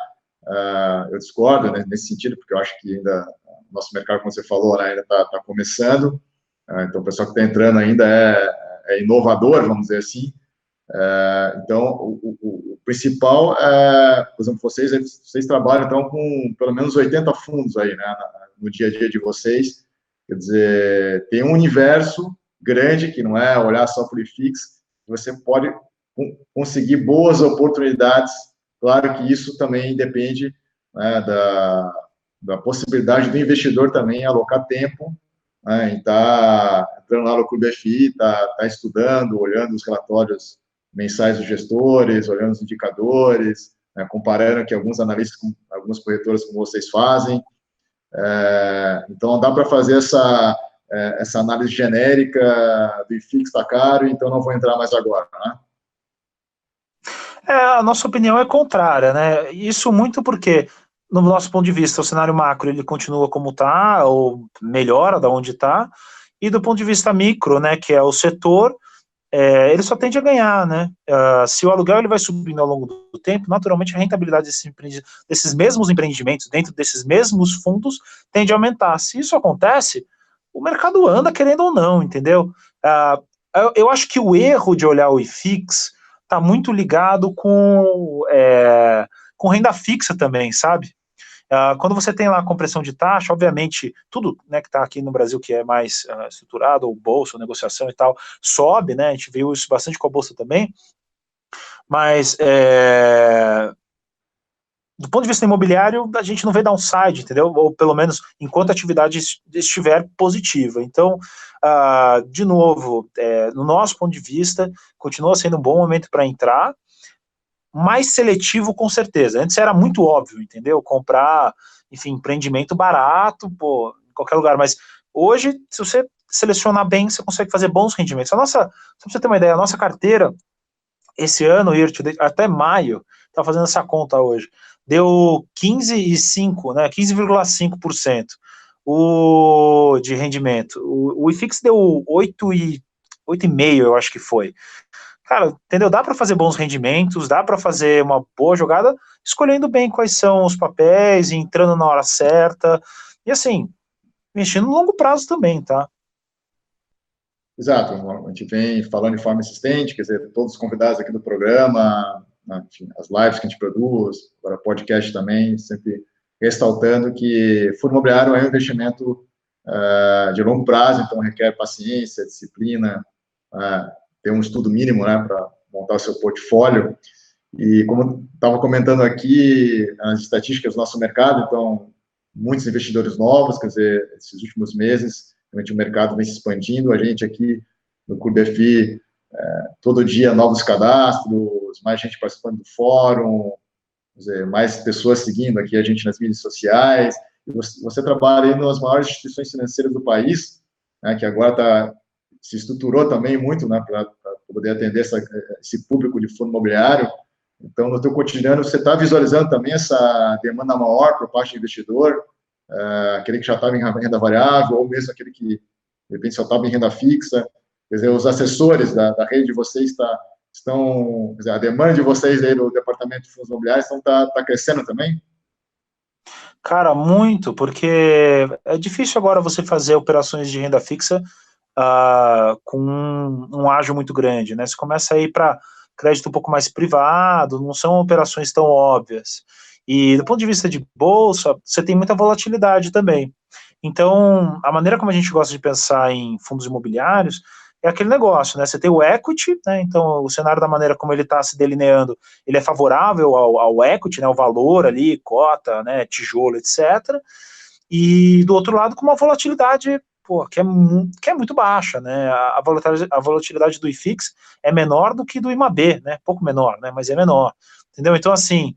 [SPEAKER 1] Eu discordo, né, nesse sentido, porque eu acho que ainda o nosso mercado, como você falou, né, ainda está começando. Então, o pessoal que está entrando ainda é inovador, vamos dizer assim. Então, o principal é, por exemplo, vocês trabalham, então, com pelo menos 80 fundos aí, né, no dia a dia de vocês. Quer dizer, tem um universo grande, que não é olhar só para o IFIX, você pode conseguir boas oportunidades. Claro que isso também depende, né, da possibilidade do investidor também alocar tempo, né, em estar entrando lá no Clube FI, tá estudando, olhando os relatórios mensais dos gestores, olhando os indicadores, né, comparando o que alguns analistas, algumas corretoras como vocês fazem. Então, dá para fazer essa análise genérica do IFIX está caro, então não vou entrar mais agora, né?
[SPEAKER 2] A nossa opinião é contrária, né? Isso muito porque, no nosso ponto de vista, o cenário macro ele continua como está, ou melhora da onde está, e do ponto de vista micro, né, que é o setor, ele só tende a ganhar, né? Se o aluguel ele vai subindo ao longo do tempo, naturalmente a rentabilidade desses mesmos empreendimentos, dentro desses mesmos fundos, tende a aumentar. Se isso acontece, o mercado anda querendo ou não, entendeu? Eu acho que o erro de olhar o IFIX está muito ligado com renda fixa também, sabe? Quando você tem lá a compressão de taxa, obviamente, tudo, né, que está aqui no Brasil que é mais estruturado, ou bolsa, ou negociação e tal, sobe, né, a gente viu isso bastante com a bolsa também, mas do ponto de vista imobiliário, a gente não vê downside, entendeu? Ou pelo menos enquanto a atividade estiver positiva. Então, de novo, no nosso ponto de vista, continua sendo um bom momento para entrar, mais seletivo com certeza. Antes era muito óbvio, entendeu? Comprar, enfim, empreendimento barato, pô, em qualquer lugar, mas hoje, se você selecionar bem, você consegue fazer bons rendimentos. Só pra você ter uma ideia, a nossa carteira, esse ano, até maio, tá fazendo essa conta hoje, deu 15,5%, né, 15,5% de rendimento. O IFIX deu 8,5%, eu acho que foi. Cara, entendeu? Dá para fazer bons rendimentos, dá para fazer uma boa jogada, escolhendo bem quais são os papéis, entrando na hora certa, e assim, mexendo no longo prazo também, tá?
[SPEAKER 1] Exato, a gente vem falando de forma insistente, quer dizer, todos os convidados aqui do programa, enfim, as lives que a gente produz, agora podcast também, sempre ressaltando que fundo imobiliário é um investimento de longo prazo, então requer paciência, disciplina, ter um estudo mínimo, né, para montar o seu portfólio. E como estava comentando aqui, as estatísticas do nosso mercado, então, muitos investidores novos, quer dizer, esses últimos meses, realmente o mercado vem se expandindo, a gente aqui no Clube FI, todo dia novos cadastros, mais gente participando do fórum, quer dizer, mais pessoas seguindo aqui a gente nas mídias sociais, e você trabalha em uma das maiores instituições financeiras do país, né, que agora se estruturou também muito, né, para poder atender esse público de fundo imobiliário. Então, no teu cotidiano, você está visualizando também essa demanda maior por parte do investidor, aquele que já estava em renda variável, ou mesmo aquele que, de repente, só estava em renda fixa. Quer dizer, os assessores da rede de vocês estão, quer dizer, a demanda de vocês aí do departamento de fundos imobiliários está crescendo também?
[SPEAKER 2] Cara, muito, porque é difícil agora você fazer operações de renda fixa com um ágio muito grande, né? Você começa a ir para crédito um pouco mais privado, não são operações tão óbvias. E do ponto de vista de bolsa, você tem muita volatilidade também. Então, a maneira como a gente gosta de pensar em fundos imobiliários é aquele negócio, né? Você tem o equity, né? Então, o cenário da maneira como ele está se delineando, ele é favorável ao equity, né? O valor ali, cota, né? Tijolo, etc. E do outro lado, com uma volatilidade que é muito baixa, né? A volatilidade do IFIX é menor do que do IMAB, né? Pouco menor, né? Mas é menor, entendeu? Então, assim,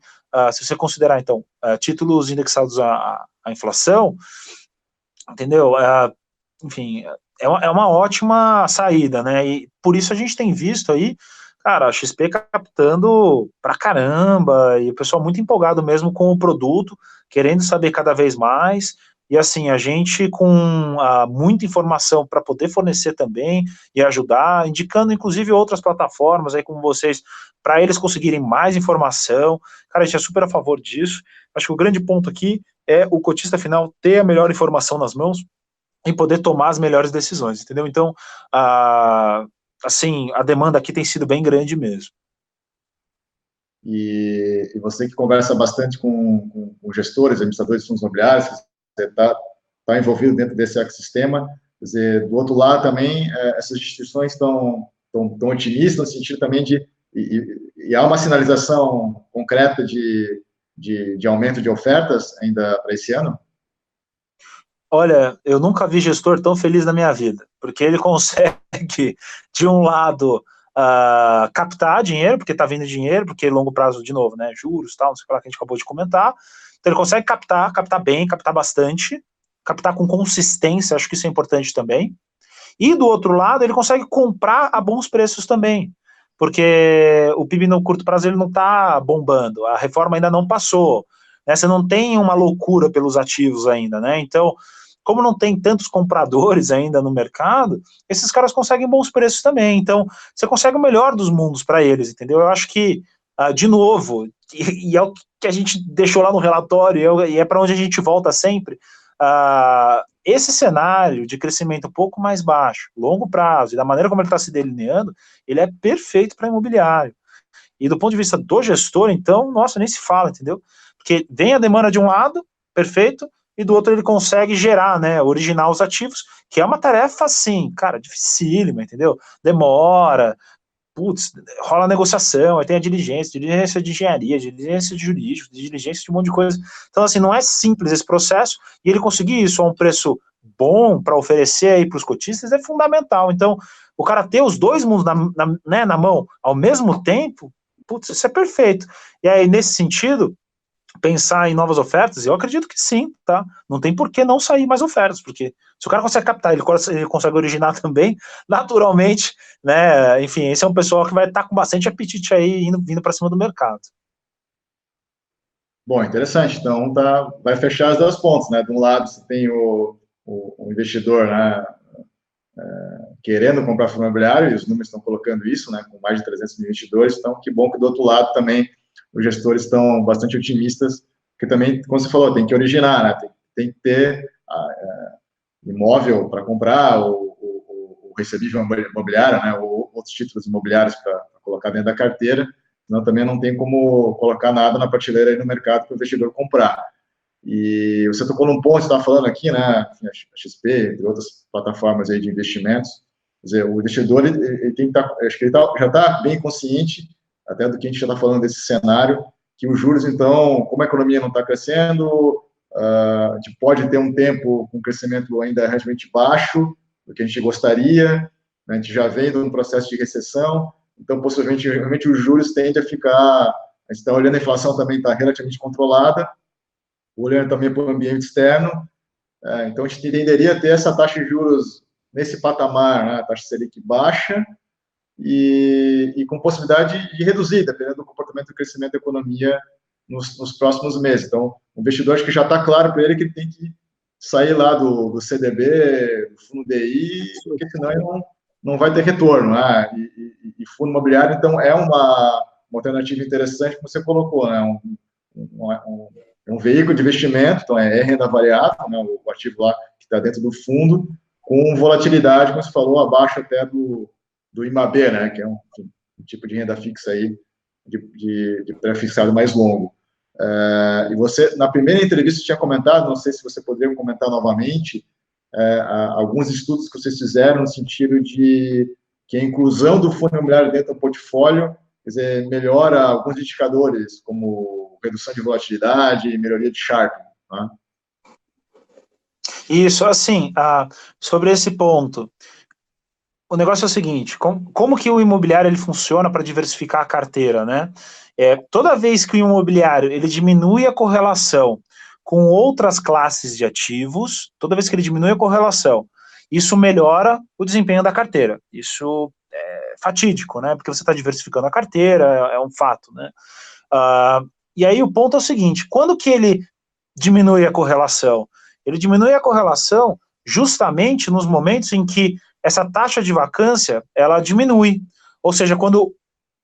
[SPEAKER 2] se você considerar, então, títulos indexados à inflação, entendeu? Enfim, é uma ótima saída, né? E por isso a gente tem visto aí, cara, a XP captando pra caramba, e o pessoal muito empolgado mesmo com o produto, querendo saber cada vez mais, e assim, a gente com muita informação para poder fornecer também e ajudar, indicando inclusive outras plataformas aí como vocês, para eles conseguirem mais informação. Cara, a gente é super a favor disso. Acho que o grande ponto aqui é o cotista final ter a melhor informação nas mãos e poder tomar as melhores decisões, entendeu? Então, assim, a demanda aqui tem sido bem grande mesmo.
[SPEAKER 1] E você que conversa bastante com gestores, administradores de fundos imobiliários, você está envolvido dentro desse ecossistema, quer dizer, do outro lado também, essas instituições estão otimistas no sentido também e há uma sinalização concreta de aumento de ofertas ainda para esse ano?
[SPEAKER 2] Olha, eu nunca vi gestor tão feliz na minha vida, porque ele consegue, de um lado, captar dinheiro, porque está vindo dinheiro, porque longo prazo, de novo, né, juros, tal, não sei o que lá que a gente acabou de comentar, então ele consegue captar bem, captar bastante, captar com consistência, acho que isso é importante também, e do outro lado, ele consegue comprar a bons preços também, porque o PIB no curto prazo ele não está bombando, a reforma ainda não passou, né, você não tem uma loucura pelos ativos ainda, né, então como não tem tantos compradores ainda no mercado, esses caras conseguem bons preços também. Então, você consegue o melhor dos mundos para eles, entendeu? Eu acho que, de novo, e é o que a gente deixou lá no relatório, e é para onde a gente volta sempre, esse cenário de crescimento um pouco mais baixo, longo prazo, e da maneira como ele está se delineando, ele é perfeito para imobiliário. E do ponto de vista do gestor, então, nossa, nem se fala, entendeu? Porque vem a demanda de um lado, perfeito, e do outro ele consegue gerar, né, originar os ativos, que é uma tarefa, assim, cara, dificílima, entendeu? Demora, putz, rola negociação, aí tem a diligência de engenharia, diligência de jurídico, diligência de um monte de coisa. Então, assim, não é simples esse processo, e ele conseguir isso a um preço bom para oferecer aí para os cotistas é fundamental. Então, o cara ter os dois mundos na mão ao mesmo tempo, putz, isso é perfeito. E aí, nesse sentido, pensar em novas ofertas, eu acredito que sim, tá? Não tem por que não sair mais ofertas, porque se o cara consegue captar, ele consegue originar também, naturalmente, né? Enfim, esse é um pessoal que vai estar com bastante apetite aí, vindo para cima do mercado.
[SPEAKER 1] Bom, interessante. Então, vai fechar as duas pontas, né? De um lado, você tem o investidor, né, querendo comprar fundo imobiliário, e os números estão colocando isso, né, com mais de 300 mil investidores, então que bom que do outro lado também os gestores estão bastante otimistas, porque também, como você falou, tem que originar, né, tem que ter imóvel para comprar, o recebível imobiliário, né, ou outros títulos imobiliários para colocar dentro da carteira, senão também não tem como colocar nada na prateleira aí no mercado para o investidor comprar. E você tocou num ponto, você estava falando aqui, né, a XP, entre outras plataformas aí de investimentos, quer dizer, o investidor, ele tem que estar, acho que ele já está bem consciente, até do que a gente já está falando desse cenário, que os juros, então, como a economia não está crescendo, a gente pode ter um tempo com crescimento ainda relativamente baixo, do que a gente gostaria, né, a gente já vem de um processo de recessão, então, possivelmente, realmente os juros tendem a ficar, a gente está olhando, a inflação também está relativamente controlada, olhando também para o ambiente externo, então a gente tenderia a ter essa taxa de juros nesse patamar, né, a taxa Selic baixa, e com possibilidade de reduzir, dependendo do comportamento do crescimento da economia nos próximos meses. Então, o investidor, acho que já está claro para ele que ele tem que sair lá do CDB, do fundo DI, porque senão ele não vai ter retorno. Né? E fundo imobiliário, então, é uma alternativa interessante que você colocou, né? Um veículo de investimento, então é renda variável, né? O ativo lá que está dentro do fundo, com volatilidade, como você falou, abaixo até do IMAB, né? Que é um tipo de renda fixa aí, de pré-fixado mais longo. E você, na primeira entrevista, tinha comentado, não sei se você poderia comentar novamente, alguns estudos que vocês fizeram no sentido de que a inclusão do fundo imobiliário dentro do portfólio, quer dizer, melhora alguns indicadores, como redução de volatilidade e melhoria de Sharpe. Tá?
[SPEAKER 2] Isso, assim, sobre esse ponto, o negócio é o seguinte, como que o imobiliário ele funciona para diversificar a carteira, né? Toda vez que o imobiliário ele diminui a correlação com outras classes de ativos, toda vez que ele diminui a correlação, isso melhora o desempenho da carteira. Isso é fatídico, né? Porque você está diversificando a carteira, é um fato, né? E aí o ponto é o seguinte, quando que ele diminui a correlação? Ele diminui a correlação justamente nos momentos em que essa taxa de vacância, ela diminui. Ou seja, quando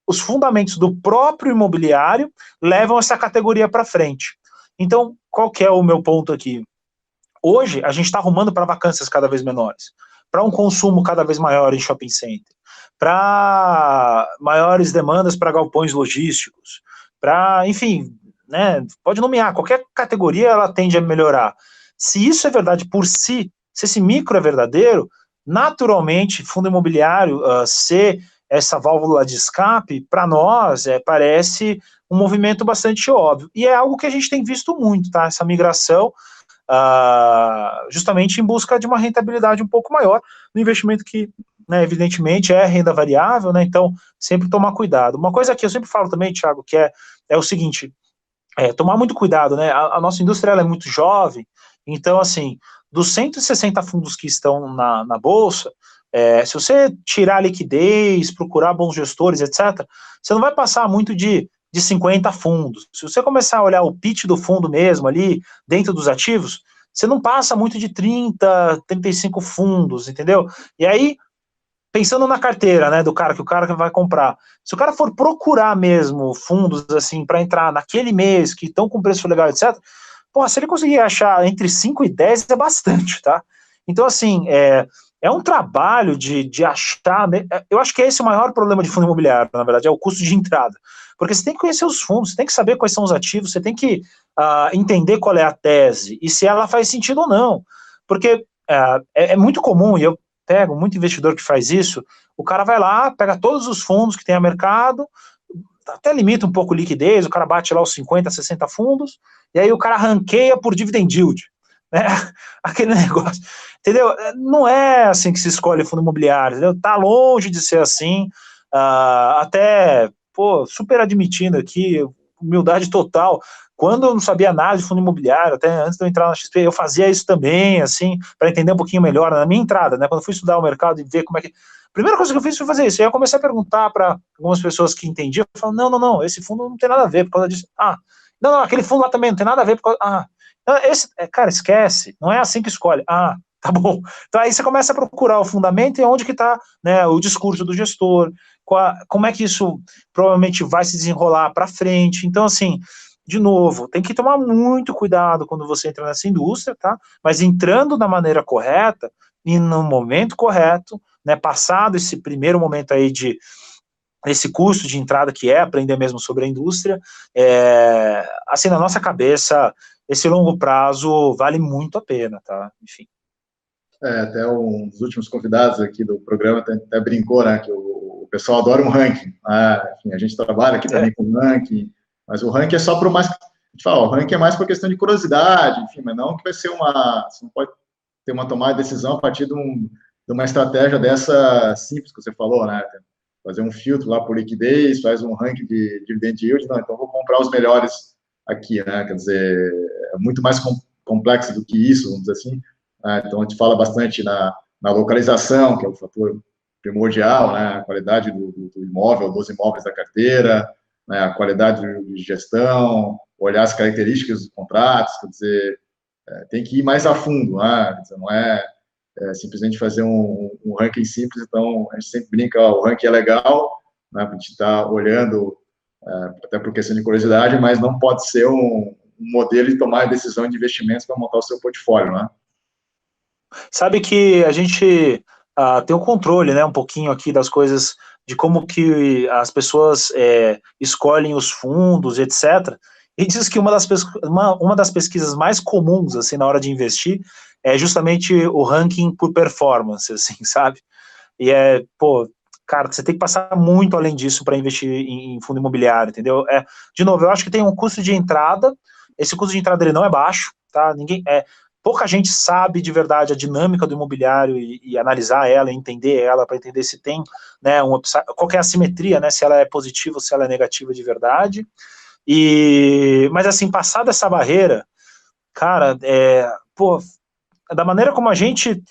[SPEAKER 2] os fundamentos do próprio imobiliário levam essa categoria para frente. Então, qual que é o meu ponto aqui? Hoje, a gente está arrumando para vacâncias cada vez menores, para um consumo cada vez maior em shopping center, para maiores demandas para galpões logísticos, para, enfim, né, pode nomear, qualquer categoria ela tende a melhorar. Se isso é verdade por si, se esse micro é verdadeiro, naturalmente, fundo imobiliário ser essa válvula de escape, para nós, parece um movimento bastante óbvio. E é algo que a gente tem visto muito, tá? Essa migração, justamente em busca de uma rentabilidade um pouco maior no investimento que, né, evidentemente, é renda variável, né? Então, sempre tomar cuidado. Uma coisa que eu sempre falo também, Thiago, que é o seguinte, tomar muito cuidado, né? A nossa indústria ela é muito jovem, então, assim, dos 160 fundos que estão na Bolsa, se você tirar a liquidez, procurar bons gestores, etc., você não vai passar muito de 50 fundos. Se você começar a olhar o pitch do fundo mesmo ali, dentro dos ativos, você não passa muito de 30, 35 fundos, entendeu? E aí, pensando na carteira, né, do cara, que o cara que vai comprar, se o cara for procurar mesmo fundos, assim, para entrar naquele mês, que estão com preço legal, etc., pô, se ele conseguir achar entre 5 e 10 é bastante, tá? Então, assim, é um trabalho de achar, eu acho que esse é o maior problema de fundo imobiliário, na verdade, é o custo de entrada, porque você tem que conhecer os fundos, você tem que saber quais são os ativos, você tem que entender qual é a tese, e se ela faz sentido ou não, porque é muito comum, e eu pego muito investidor que faz isso, o cara vai lá, pega todos os fundos que tem a mercado, até limita um pouco a liquidez, o cara bate lá os 50, 60 fundos, e aí o cara ranqueia por dividend yield, né? Aquele negócio, entendeu? Não é assim que se escolhe fundo imobiliário, entendeu? Tá longe de ser assim, até, pô, super admitindo aqui, humildade total, quando eu não sabia nada de fundo imobiliário, até antes de eu entrar na XP, eu fazia isso também, assim, para entender um pouquinho melhor, na minha entrada, né, quando eu fui estudar o mercado e ver como é que... A primeira coisa que eu fiz foi fazer isso, aí eu comecei a perguntar para algumas pessoas que entendiam, eu falava, não, esse fundo não tem nada a ver por causa disso. Não, aquele fundo lá também não tem nada a ver por causa... cara, esquece, não é assim que escolhe. Tá bom. Então aí você começa a procurar o fundamento e onde que está, né, o discurso do gestor, como é que isso provavelmente vai se desenrolar para frente. Então, assim, de novo, tem que tomar muito cuidado quando você entra nessa indústria, tá? Mas entrando da maneira correta e no momento correto, né, passado esse primeiro momento aí de esse custo de entrada que é aprender mesmo sobre a indústria, assim, na nossa cabeça, esse longo prazo vale muito a pena, tá? Enfim.
[SPEAKER 1] Até um dos últimos convidados aqui do programa até brincou, né, que o pessoal adora um ranking. Enfim, a gente trabalha aqui também com ranking, mas o ranking é só para o mais... A gente fala, o ranking é mais por questão de curiosidade, enfim, mas não que vai ser você não pode ter uma tomada de decisão a partir de uma estratégia dessa simples que você falou, né? Fazer um filtro lá por liquidez, faz um ranking de dividend yield, não, então vou comprar os melhores aqui, né? Quer dizer, é muito mais complexo do que isso, vamos dizer assim. Então, a gente fala bastante na localização, que é o fator primordial, né? A qualidade do imóvel, dos imóveis da carteira, né? A qualidade de gestão, olhar as características dos contratos, quer dizer, tem que ir mais a fundo, né? Quer dizer, não é simplesmente fazer um ranking simples. Então, a gente sempre brinca, o ranking é legal, né? A gente está olhando, até por questão de curiosidade, mas não pode ser um modelo de tomar decisão de investimentos para montar o seu portfólio, né?
[SPEAKER 2] Sabe que a gente tem um controle, né, um pouquinho aqui das coisas, de como que as pessoas escolhem os fundos, etc. E diz que uma das pesquisas mais comuns, assim, na hora de investir, é justamente o ranking por performance, assim, sabe? E pô, cara, você tem que passar muito além disso para investir em fundo imobiliário, entendeu? De novo, eu acho que tem um custo de entrada, esse custo de entrada ele não é baixo, tá? Pouca gente sabe de verdade a dinâmica do imobiliário e analisar ela, entender ela, para entender se tem, né, qual é a simetria, né, se ela é positiva ou se ela é negativa de verdade. Mas assim, passada essa barreira, cara, pô, da maneira como a gente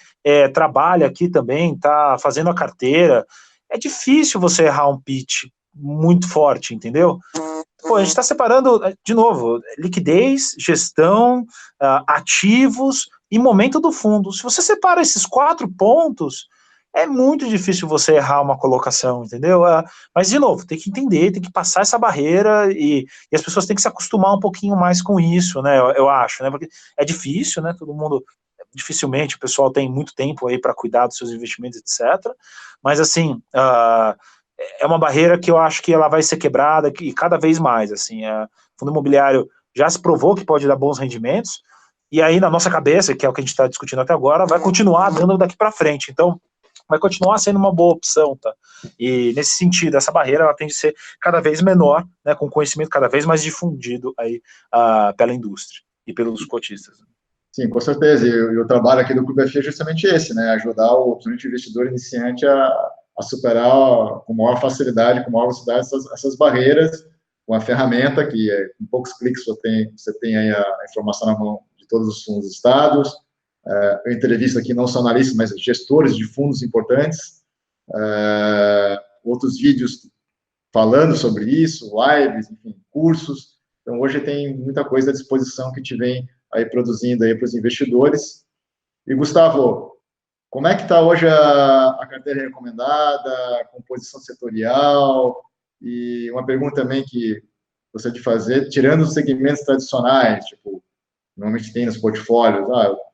[SPEAKER 2] trabalha aqui também, tá fazendo a carteira, é difícil você errar um pitch muito forte, entendeu? Pô, a gente está separando, de novo, liquidez, gestão, ativos e momento do fundo. Se você separa esses 4 pontos, é muito difícil você errar uma colocação, entendeu? Mas, de novo, tem que entender, tem que passar essa barreira e as pessoas têm que se acostumar um pouquinho mais com isso, né? Eu acho, né? Porque é difícil, né? Todo mundo, dificilmente o pessoal tem muito tempo aí para cuidar dos seus investimentos, etc. Mas, assim, é uma barreira que eu acho que ela vai ser quebrada e cada vez mais, assim, o fundo imobiliário já se provou que pode dar bons rendimentos, e aí na nossa cabeça, que é o que a gente está discutindo até agora, vai continuar dando daqui para frente, então vai continuar sendo uma boa opção, tá? E nesse sentido, essa barreira ela tende a ser cada vez menor, né, com conhecimento cada vez mais difundido aí pela indústria e pelos cotistas.
[SPEAKER 1] Sim, com certeza. E o trabalho aqui do Clube FI é justamente esse, né? Ajudar o investidor iniciante a superar com maior facilidade, com maior velocidade essas barreiras, com a ferramenta que, com poucos cliques, você tem aí a informação na mão de todos os fundos listados. Eu entrevisto aqui não só analistas, mas gestores de fundos importantes. Outros vídeos falando sobre isso, lives, enfim, cursos. Então, hoje tem muita coisa à disposição que te vem aí produzindo aí para os investidores. E, Gustavo, como é que está hoje a carteira recomendada, a composição setorial? E uma pergunta também que gostaria de fazer, tirando os segmentos tradicionais, tipo, normalmente tem nos portfólios,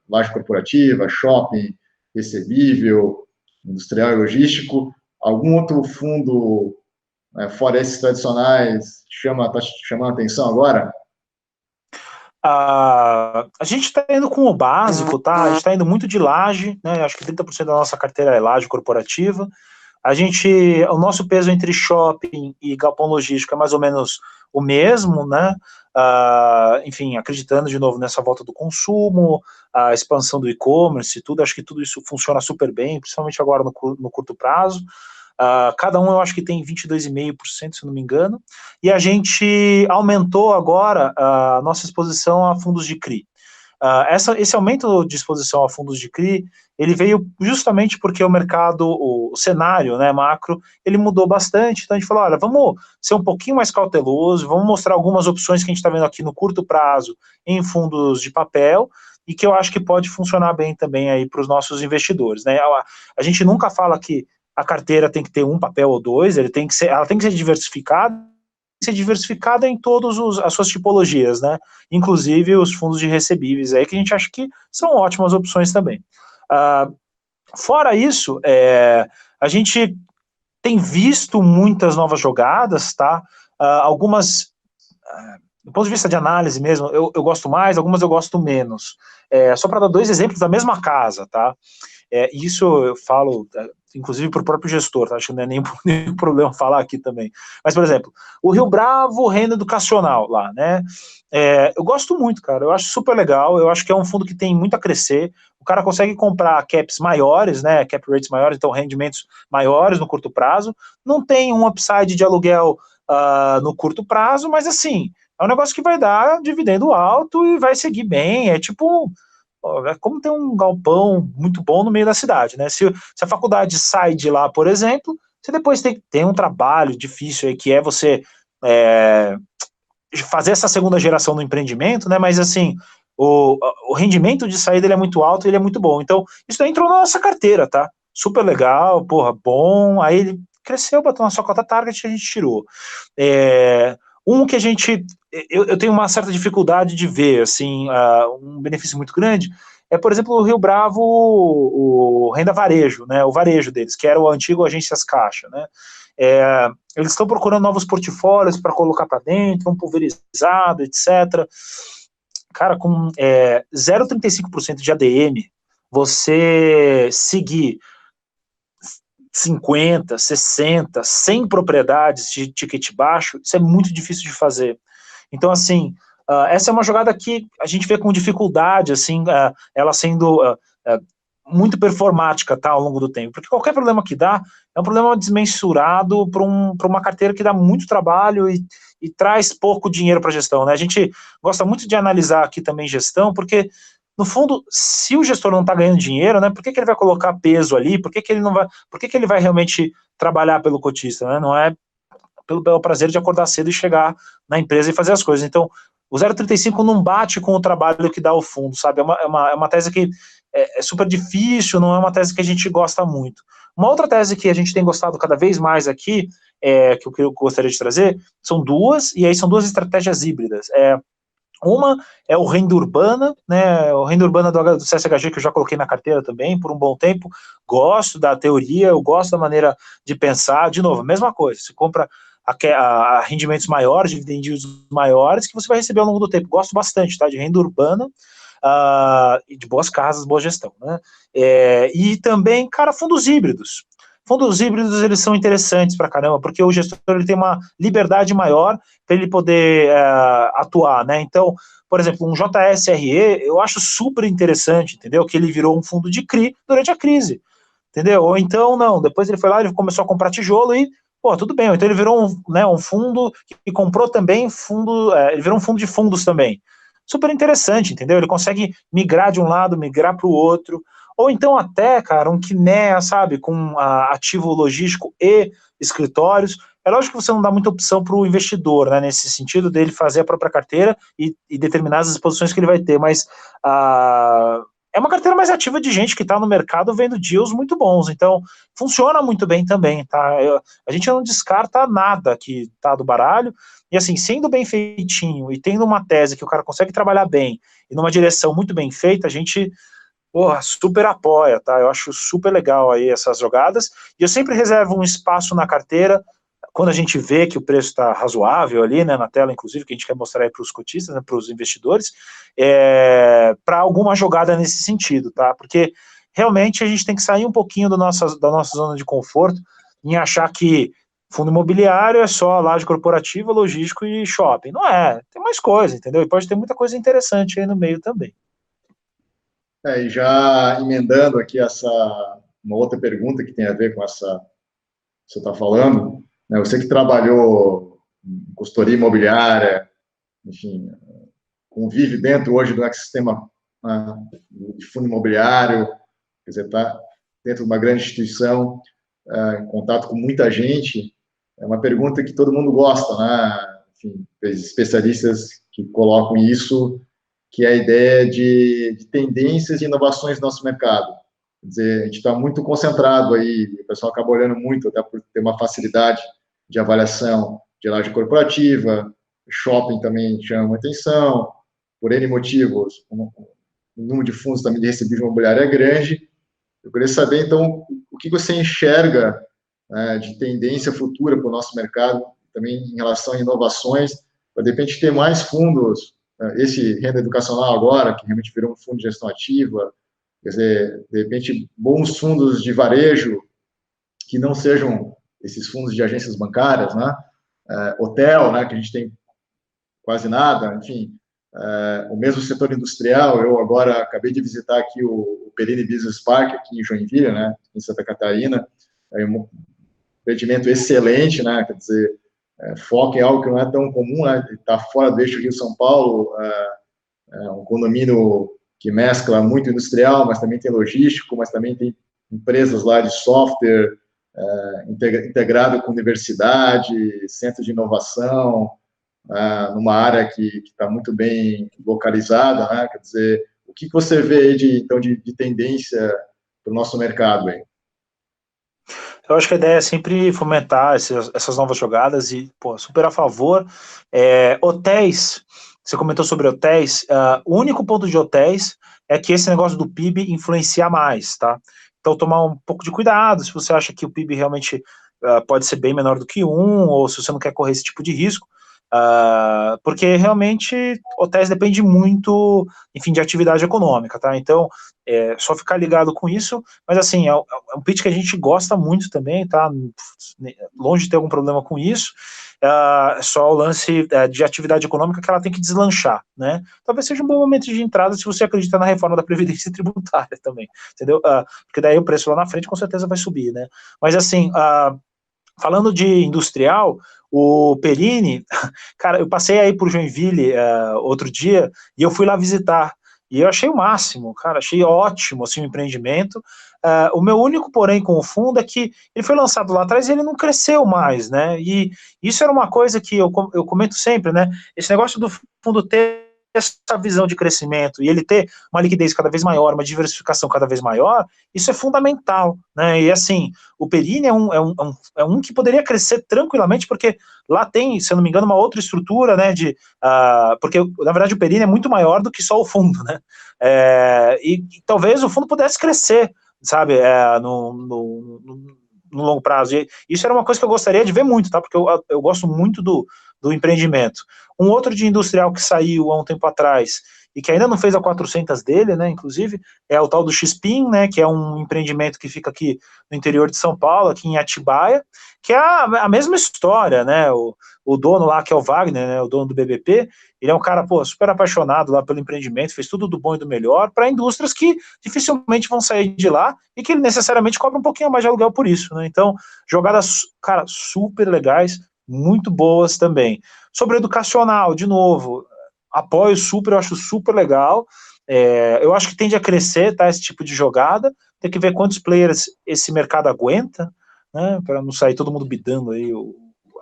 [SPEAKER 1] laje corporativa, shopping, recebível, industrial e logístico, algum outro fundo, fora esses tradicionais, está chamando a atenção agora?
[SPEAKER 2] A gente está indo com o básico, tá? A gente está indo muito de laje, né? Acho que 30% da nossa carteira é laje corporativa. O nosso peso entre shopping e galpão logístico é mais ou menos o mesmo, né? Enfim, acreditando de novo nessa volta do consumo, a expansão do e-commerce, tudo, acho que tudo isso funciona super bem, principalmente agora no curto prazo. Cada um eu acho que tem 22,5%, se não me engano, e a gente aumentou agora a nossa exposição a fundos de CRI. Esse aumento de exposição a fundos de CRI, ele veio justamente porque o mercado, o cenário, né, macro, ele mudou bastante, então a gente falou, olha, vamos ser um pouquinho mais cauteloso, vamos mostrar algumas opções que a gente está vendo aqui no curto prazo em fundos de papel, e que eu acho que pode funcionar bem também aí para os nossos investidores, né? A gente nunca fala que a carteira tem que ter um papel ou dois, ela tem que ser diversificada em todas as suas tipologias, né? Inclusive os fundos de recebíveis aí, que a gente acha que são ótimas opções também. Fora isso, a gente tem visto muitas novas jogadas, tá? Algumas, do ponto de vista de análise mesmo, eu gosto mais, algumas eu gosto menos. Só para dar dois exemplos da mesma casa, tá? Isso eu falo, inclusive para o próprio gestor, tá? Acho que não é nenhum problema falar aqui também. Mas, por exemplo, o Rio Bravo Renda Educacional lá, né? Eu gosto muito, cara, eu acho super legal, eu acho que é um fundo que tem muito a crescer, o cara consegue comprar caps maiores, né, cap rates maiores, então rendimentos maiores no curto prazo, não tem um upside de aluguel no curto prazo, mas assim, é um negócio que vai dar dividendo alto e vai seguir bem, é tipo... É como ter um galpão muito bom no meio da cidade, né? Se a faculdade sai de lá, por exemplo, você depois tem um trabalho difícil aí, que é você fazer essa segunda geração do empreendimento, né? Mas assim, o rendimento de saída ele é muito alto e ele é muito bom. Então, isso daí entrou na nossa carteira, tá? Super legal, porra, bom. Aí ele cresceu, bateu na sua cota target e a gente tirou. Que a gente... Eu tenho uma certa dificuldade de ver, assim, um benefício muito grande, por exemplo, o Rio Bravo, o Renda Varejo, né, o varejo deles, que era o antigo Agências Caixa, né, eles estão procurando novos portfólios para colocar para dentro, um pulverizado, etc. Cara, com 0,35% de ADM, você seguir 50, 60, 100 propriedades de ticket baixo, isso é muito difícil de fazer. Então, assim, essa é uma jogada que a gente vê com dificuldade, assim, ela sendo muito performática, tá, ao longo do tempo, porque qualquer problema que dá, é um problema desmensurado para uma carteira que dá muito trabalho e traz pouco dinheiro para a gestão, né? A gente gosta muito de analisar aqui também gestão, porque no fundo, se o gestor não está ganhando dinheiro, né, por que ele vai colocar peso ali? Por que ele não vai? Por que ele vai realmente trabalhar pelo cotista, né? Não é pelo prazer de acordar cedo e chegar na empresa e fazer as coisas. Então, o 0,35 não bate com o trabalho que dá o fundo, sabe? É uma tese que é super difícil, não é uma tese que a gente gosta muito. Uma outra tese que a gente tem gostado cada vez mais aqui, que eu gostaria de trazer, são duas, e aí são duas estratégias híbridas. Uma é o Renda Urbana, né, o Renda Urbana do CSHG, que eu já coloquei na carteira também por um bom tempo, gosto da teoria, eu gosto da maneira de pensar, de novo, a mesma coisa, você compra a rendimentos maiores, dividendos maiores, que você vai receber ao longo do tempo, gosto bastante, tá, de Renda Urbana, e de boas casas, boa gestão, né, e também, cara, fundos híbridos. Fundos híbridos, eles são interessantes pra caramba, porque o gestor ele tem uma liberdade maior para ele poder atuar, né? Então, por exemplo, um JSRE, eu acho super interessante, entendeu? Que ele virou um fundo de CRI durante a crise, entendeu? Ou então, não, depois ele foi lá, ele começou a comprar tijolo e, pô, tudo bem, então ele virou um fundo e comprou também fundo, ele virou um fundo de fundos também. Super interessante, entendeu? Ele consegue migrar de um lado, migrar para o outro, ou então até, cara, um Kinea, sabe, com ativo logístico e escritórios. É lógico que você não dá muita opção para o investidor, né, nesse sentido dele fazer a própria carteira e determinar as exposições que ele vai ter, mas é uma carteira mais ativa de gente que está no mercado vendo deals muito bons, então funciona muito bem também, tá? A gente não descarta nada que está do baralho, e assim, sendo bem feitinho e tendo uma tese que o cara consegue trabalhar bem e numa direção muito bem feita, a gente super apoia, tá? Eu acho super legal aí essas jogadas, e eu sempre reservo um espaço na carteira, quando a gente vê que o preço está razoável ali, né, na tela, inclusive, que a gente quer mostrar aí para os cotistas, né, para os investidores, para alguma jogada nesse sentido, tá? Porque realmente a gente tem que sair um pouquinho da nossa zona de conforto em achar que fundo imobiliário é só laje corporativa, logístico e shopping. Não é, tem mais coisa, entendeu? E pode ter muita coisa interessante aí no meio também.
[SPEAKER 1] E já emendando aqui uma outra pergunta que tem a ver com essa que você está falando, né? Você que trabalhou em consultoria imobiliária, enfim, convive dentro hoje do ecossistema, né, de fundo imobiliário, quer dizer, está dentro de uma grande instituição, em contato com muita gente, é uma pergunta que todo mundo gosta, né? Enfim, especialistas que colocam isso, que é a ideia de tendências e inovações do nosso mercado. Quer dizer, a gente está muito concentrado aí, o pessoal acaba olhando muito, até por ter uma facilidade de avaliação de laje corporativa, shopping também chama atenção, por N motivos, o número de fundos também de recebível imobiliário é grande. Eu queria saber, então, o que você enxerga, né, de tendência futura para o nosso mercado, também em relação a inovações, para, de repente, ter mais fundos, esse renda educacional agora, que realmente virou um fundo de gestão ativa, quer dizer, de repente, bons fundos de varejo, que não sejam esses fundos de agências bancárias, né? Hotel, né, que a gente tem quase nada, enfim, o mesmo setor industrial. Eu agora acabei de visitar aqui o Perini Business Park, aqui em Joinville, né, em Santa Catarina, é um empreendimento excelente, né, quer dizer, foca em algo que não é tão comum, né, está fora do eixo Rio-São Paulo, um condomínio que mescla muito industrial, mas também tem logístico, mas também tem empresas lá de software, integrado com universidade, centro de inovação, numa área que está muito bem localizada, né? Quer dizer, o que você vê aí então, de tendência para o nosso mercado aí?
[SPEAKER 2] Eu acho que a ideia é sempre fomentar essas novas jogadas e, pô, super a favor. Hotéis, você comentou sobre hotéis, o único ponto de hotéis é que esse negócio do PIB influencia mais, tá? Então, tomar um pouco de cuidado, se você acha que o PIB realmente pode ser bem menor do que 1, ou se você não quer correr esse tipo de risco, porque realmente hotéis depende muito, enfim, de atividade econômica, tá? Então, só ficar ligado com isso, mas assim, é um pitch que a gente gosta muito também, tá? Longe de ter algum problema com isso, só o lance de atividade econômica que ela tem que deslanchar, né? Talvez seja um bom momento de entrada se você acredita na reforma da Previdência Tributária também, entendeu? Porque daí o preço lá na frente com certeza vai subir, né? Mas assim, falando de industrial, o Perini, cara, eu passei aí por Joinville outro dia e eu fui lá visitar. E eu achei o máximo, cara, achei ótimo assim, o empreendimento. O meu único porém com o fundo é que ele foi lançado lá atrás e ele não cresceu mais, né? E isso era uma coisa que eu comento sempre, né? Esse negócio do fundo ter essa visão de crescimento e ele ter uma liquidez cada vez maior, uma diversificação cada vez maior, isso é fundamental, né? E assim, o Perini é um que poderia crescer tranquilamente, porque lá tem, se eu não me engano, uma outra estrutura, né? Porque na verdade o Perini é muito maior do que só o fundo, né? E talvez o fundo pudesse crescer, sabe? No longo prazo. E isso era uma coisa que eu gostaria de ver muito, tá? Porque eu gosto muito do empreendimento. Um outro de industrial que saiu há um tempo atrás e que ainda não fez a 400 dele, né, inclusive, é o tal do Xpin, né, que é um empreendimento que fica aqui no interior de São Paulo, aqui em Atibaia, que é a mesma história, né, o dono lá, que é o Wagner, né, o dono do BBP, ele é um cara, pô, super apaixonado lá pelo empreendimento, fez tudo do bom e do melhor para indústrias que dificilmente vão sair de lá e que ele necessariamente cobra um pouquinho mais de aluguel por isso, né, então, jogadas, cara, super legais, muito boas também. Sobre educacional, de novo, apoio super, eu acho super legal, eu acho que tende a crescer, tá, esse tipo de jogada, tem que ver quantos players esse mercado aguenta, né, para não sair todo mundo bidando aí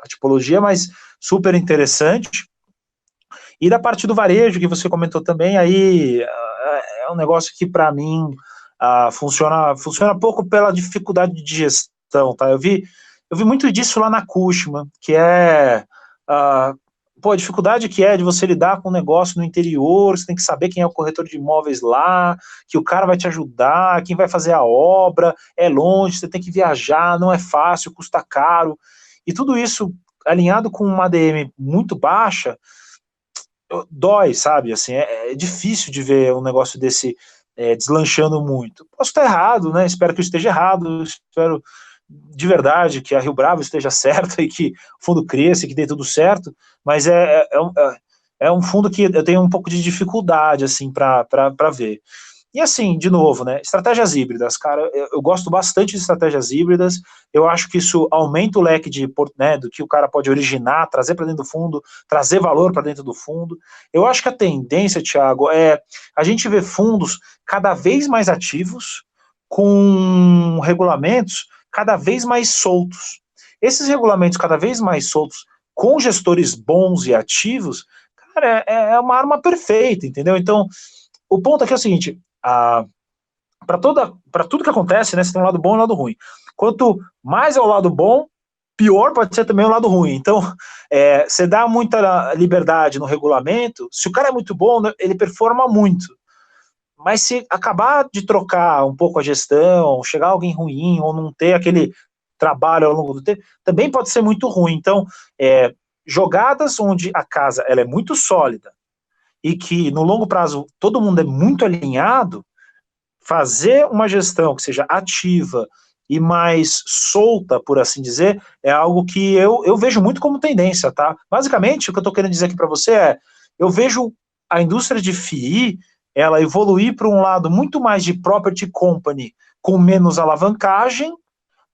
[SPEAKER 2] a tipologia, mas super interessante. E da parte do varejo, que você comentou também, aí é um negócio que, para mim, funciona pouco pela dificuldade de gestão, tá? Eu vi muito disso lá na Cushman, que é a dificuldade que é de você lidar com um negócio no interior, você tem que saber quem é o corretor de imóveis lá, que o cara vai te ajudar, quem vai fazer a obra, é longe, você tem que viajar, não é fácil, custa caro, e tudo isso alinhado com uma ADM muito baixa, dói, sabe, assim, é difícil de ver um negócio desse deslanchando muito. Posso estar errado, né, espero que eu esteja errado, espero de verdade que a Rio Bravo esteja certa e que o fundo cresça e que dê tudo certo, mas é um fundo que eu tenho um pouco de dificuldade, assim, para ver. E assim, de novo, né, estratégias híbridas, cara, eu gosto bastante de estratégias híbridas, eu acho que isso aumenta o leque do que o cara pode originar, trazer para dentro do fundo, trazer valor para dentro do fundo. Eu acho que a tendência, Thiago, é a gente ver fundos cada vez mais ativos, com regulamentos cada vez mais soltos. Esses regulamentos cada vez mais soltos, com gestores bons e ativos, cara, é uma arma perfeita, entendeu? Então, o ponto aqui é o seguinte, para tudo que acontece, né, você tem um lado bom e um lado ruim. Quanto mais é o lado bom, pior pode ser também o lado ruim. Então, você dá muita liberdade no regulamento, se o cara é muito bom, ele performa muito. Mas se acabar de trocar um pouco a gestão, chegar alguém ruim, ou não ter aquele trabalho ao longo do tempo, também pode ser muito ruim. Então, jogadas onde a casa ela é muito sólida, e que no longo prazo todo mundo é muito alinhado, fazer uma gestão que seja ativa e mais solta, por assim dizer, é algo que eu vejo muito como tendência, tá? Basicamente, o que eu estou querendo dizer aqui para você eu vejo a indústria de FII, ela evoluir para um lado muito mais de property company, com menos alavancagem,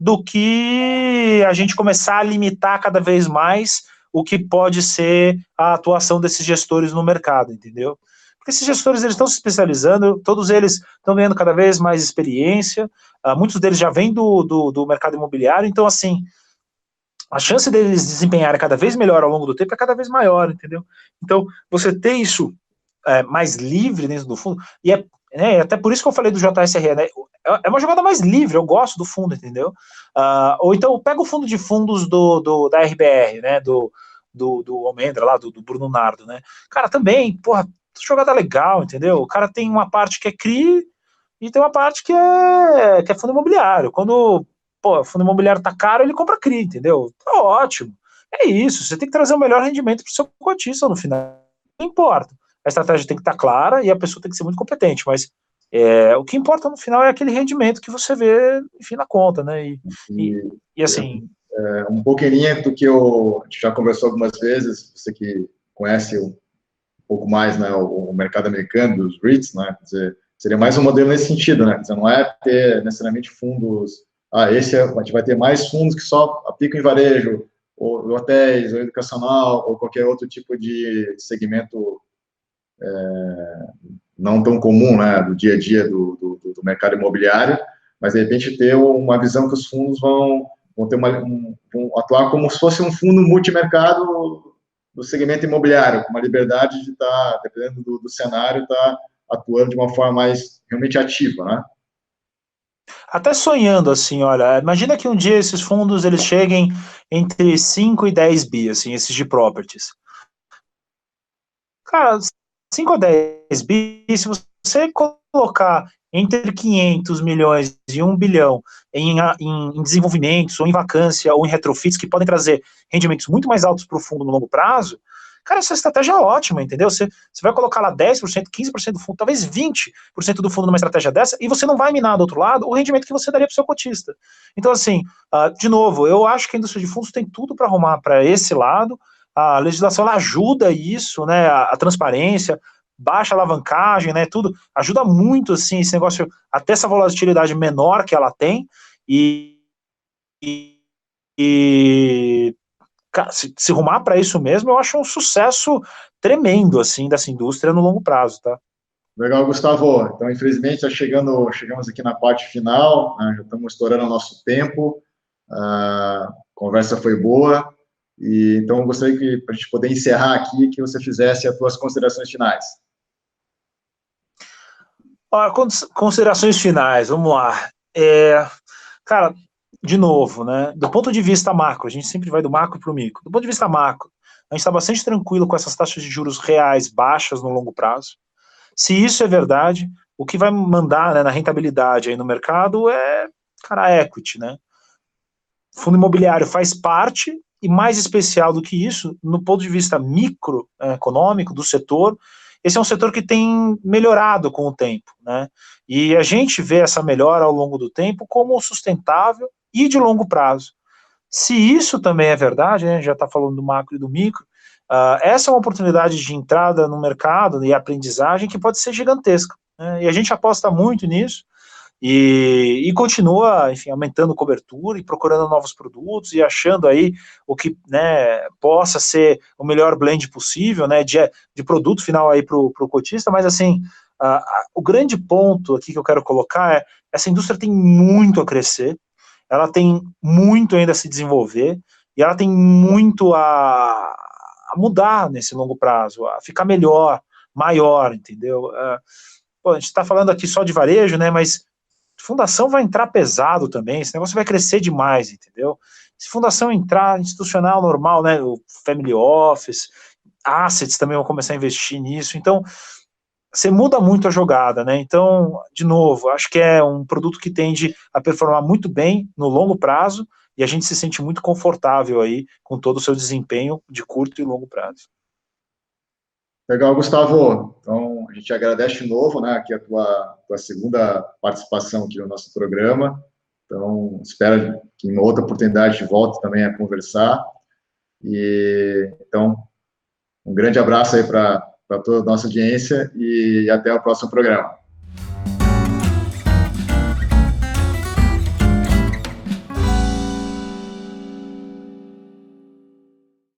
[SPEAKER 2] do que a gente começar a limitar cada vez mais o que pode ser a atuação desses gestores no mercado, entendeu? Porque esses gestores eles estão se especializando, todos eles estão ganhando cada vez mais experiência, muitos deles já vêm do mercado imobiliário, então, assim, a chance deles desempenharem cada vez melhor ao longo do tempo é cada vez maior, entendeu? Então, você ter isso mais livre dentro do fundo, e até por isso que eu falei do JSRE, né? É uma jogada mais livre, eu gosto do fundo, entendeu? Ou então, pega o fundo de fundos da RBR, né? Do Almendra lá, do Bruno Nardo, né? Cara, também, porra, jogada legal, entendeu? O cara tem uma parte que é CRI e tem uma parte que é fundo imobiliário. Quando o fundo imobiliário tá caro, ele compra CRI, entendeu? Tá ótimo. É isso, você tem que trazer o melhor rendimento para o seu cotista no final. Não importa. A estratégia tem que estar clara e a pessoa tem que ser muito competente, mas o que importa no final é aquele rendimento que você vê, enfim, na conta, né? E assim...
[SPEAKER 1] um pouco em linha do que a gente já conversou algumas vezes, você que conhece um pouco mais, né, o mercado americano dos REITs, né, quer dizer, seria mais um modelo nesse sentido, né, quer dizer, não é ter necessariamente fundos, a gente vai ter mais fundos que só aplicam em varejo, ou hotéis, ou educacional, ou qualquer outro tipo de segmento não tão comum, né, do dia a dia do mercado imobiliário, mas de repente ter uma visão que os fundos vão ter vão atuar como se fosse um fundo multimercado do segmento imobiliário, com uma liberdade de estar, dependendo do cenário, estar atuando de uma forma mais realmente ativa, né?
[SPEAKER 2] Até sonhando, assim, olha, imagina que um dia esses fundos, eles cheguem entre 5 e 10 bi, assim, esses de properties. Cara, 5 a 10 bi, se você colocar entre 500 milhões e 1 bilhão em desenvolvimentos, ou em vacância, ou em retrofits, que podem trazer rendimentos muito mais altos para o fundo no longo prazo, cara, essa estratégia é ótima, entendeu? Você vai colocar lá 10%, 15% do fundo, talvez 20% do fundo numa estratégia dessa, e você não vai minar do outro lado o rendimento que você daria para o seu cotista. Então, assim, de novo, eu acho que a indústria de fundos tem tudo para arrumar para esse lado. A legislação ela ajuda isso, né, a transparência, baixa alavancagem, né, tudo, ajuda muito, assim, esse negócio, até essa volatilidade menor que ela tem, e cara, se rumar para isso mesmo, eu acho um sucesso tremendo, assim, dessa indústria no longo prazo, tá?
[SPEAKER 1] Legal, Gustavo. Então, infelizmente, chegamos aqui na parte final, né? Já estamos estourando o nosso tempo, a conversa foi boa, E, então, eu gostaria que, para a gente poder encerrar aqui, que você fizesse as suas considerações finais.
[SPEAKER 2] Considerações finais, vamos lá. Cara, de novo, né, do ponto de vista macro, a gente sempre vai do macro para o micro. Do ponto de vista macro, a gente está bastante tranquilo com essas taxas de juros reais baixas no longo prazo. Se isso é verdade, o que vai mandar, né, na rentabilidade aí no mercado é, cara, a equity, né? Fundo imobiliário faz parte, e mais especial do que isso, no ponto de vista microeconômico do setor, esse é um setor que tem melhorado com o tempo, né? E a gente vê essa melhora ao longo do tempo como sustentável e de longo prazo. Se isso também é verdade, né, já está falando do macro e do micro, essa é uma oportunidade de entrada no mercado e aprendizagem que pode ser gigantesca, né? E a gente aposta muito nisso, e continua, enfim, aumentando cobertura e procurando novos produtos e achando aí o que, né, possa ser o melhor blend possível, né, de produto final aí para o cotista, mas assim, o grande ponto aqui que eu quero colocar é, essa indústria tem muito a crescer, ela tem muito ainda a se desenvolver, e ela tem muito a mudar nesse longo prazo, a ficar melhor, maior, entendeu? Pô, a gente está falando aqui só de varejo, né, mas fundação vai entrar pesado também, esse negócio vai crescer demais, entendeu? Se fundação entrar institucional normal, né, o family office, assets também vão começar a investir nisso, então você muda muito a jogada, né? Então, de novo, acho que é um produto que tende a performar muito bem no longo prazo e a gente se sente muito confortável aí com todo o seu desempenho de curto e longo prazo.
[SPEAKER 1] Legal, Gustavo. Então, a gente agradece de novo, né, aqui a tua segunda participação aqui no nosso programa. Então, espero que em outra oportunidade de volta também a conversar. E, então, um grande abraço aí para toda a nossa audiência e até o próximo programa.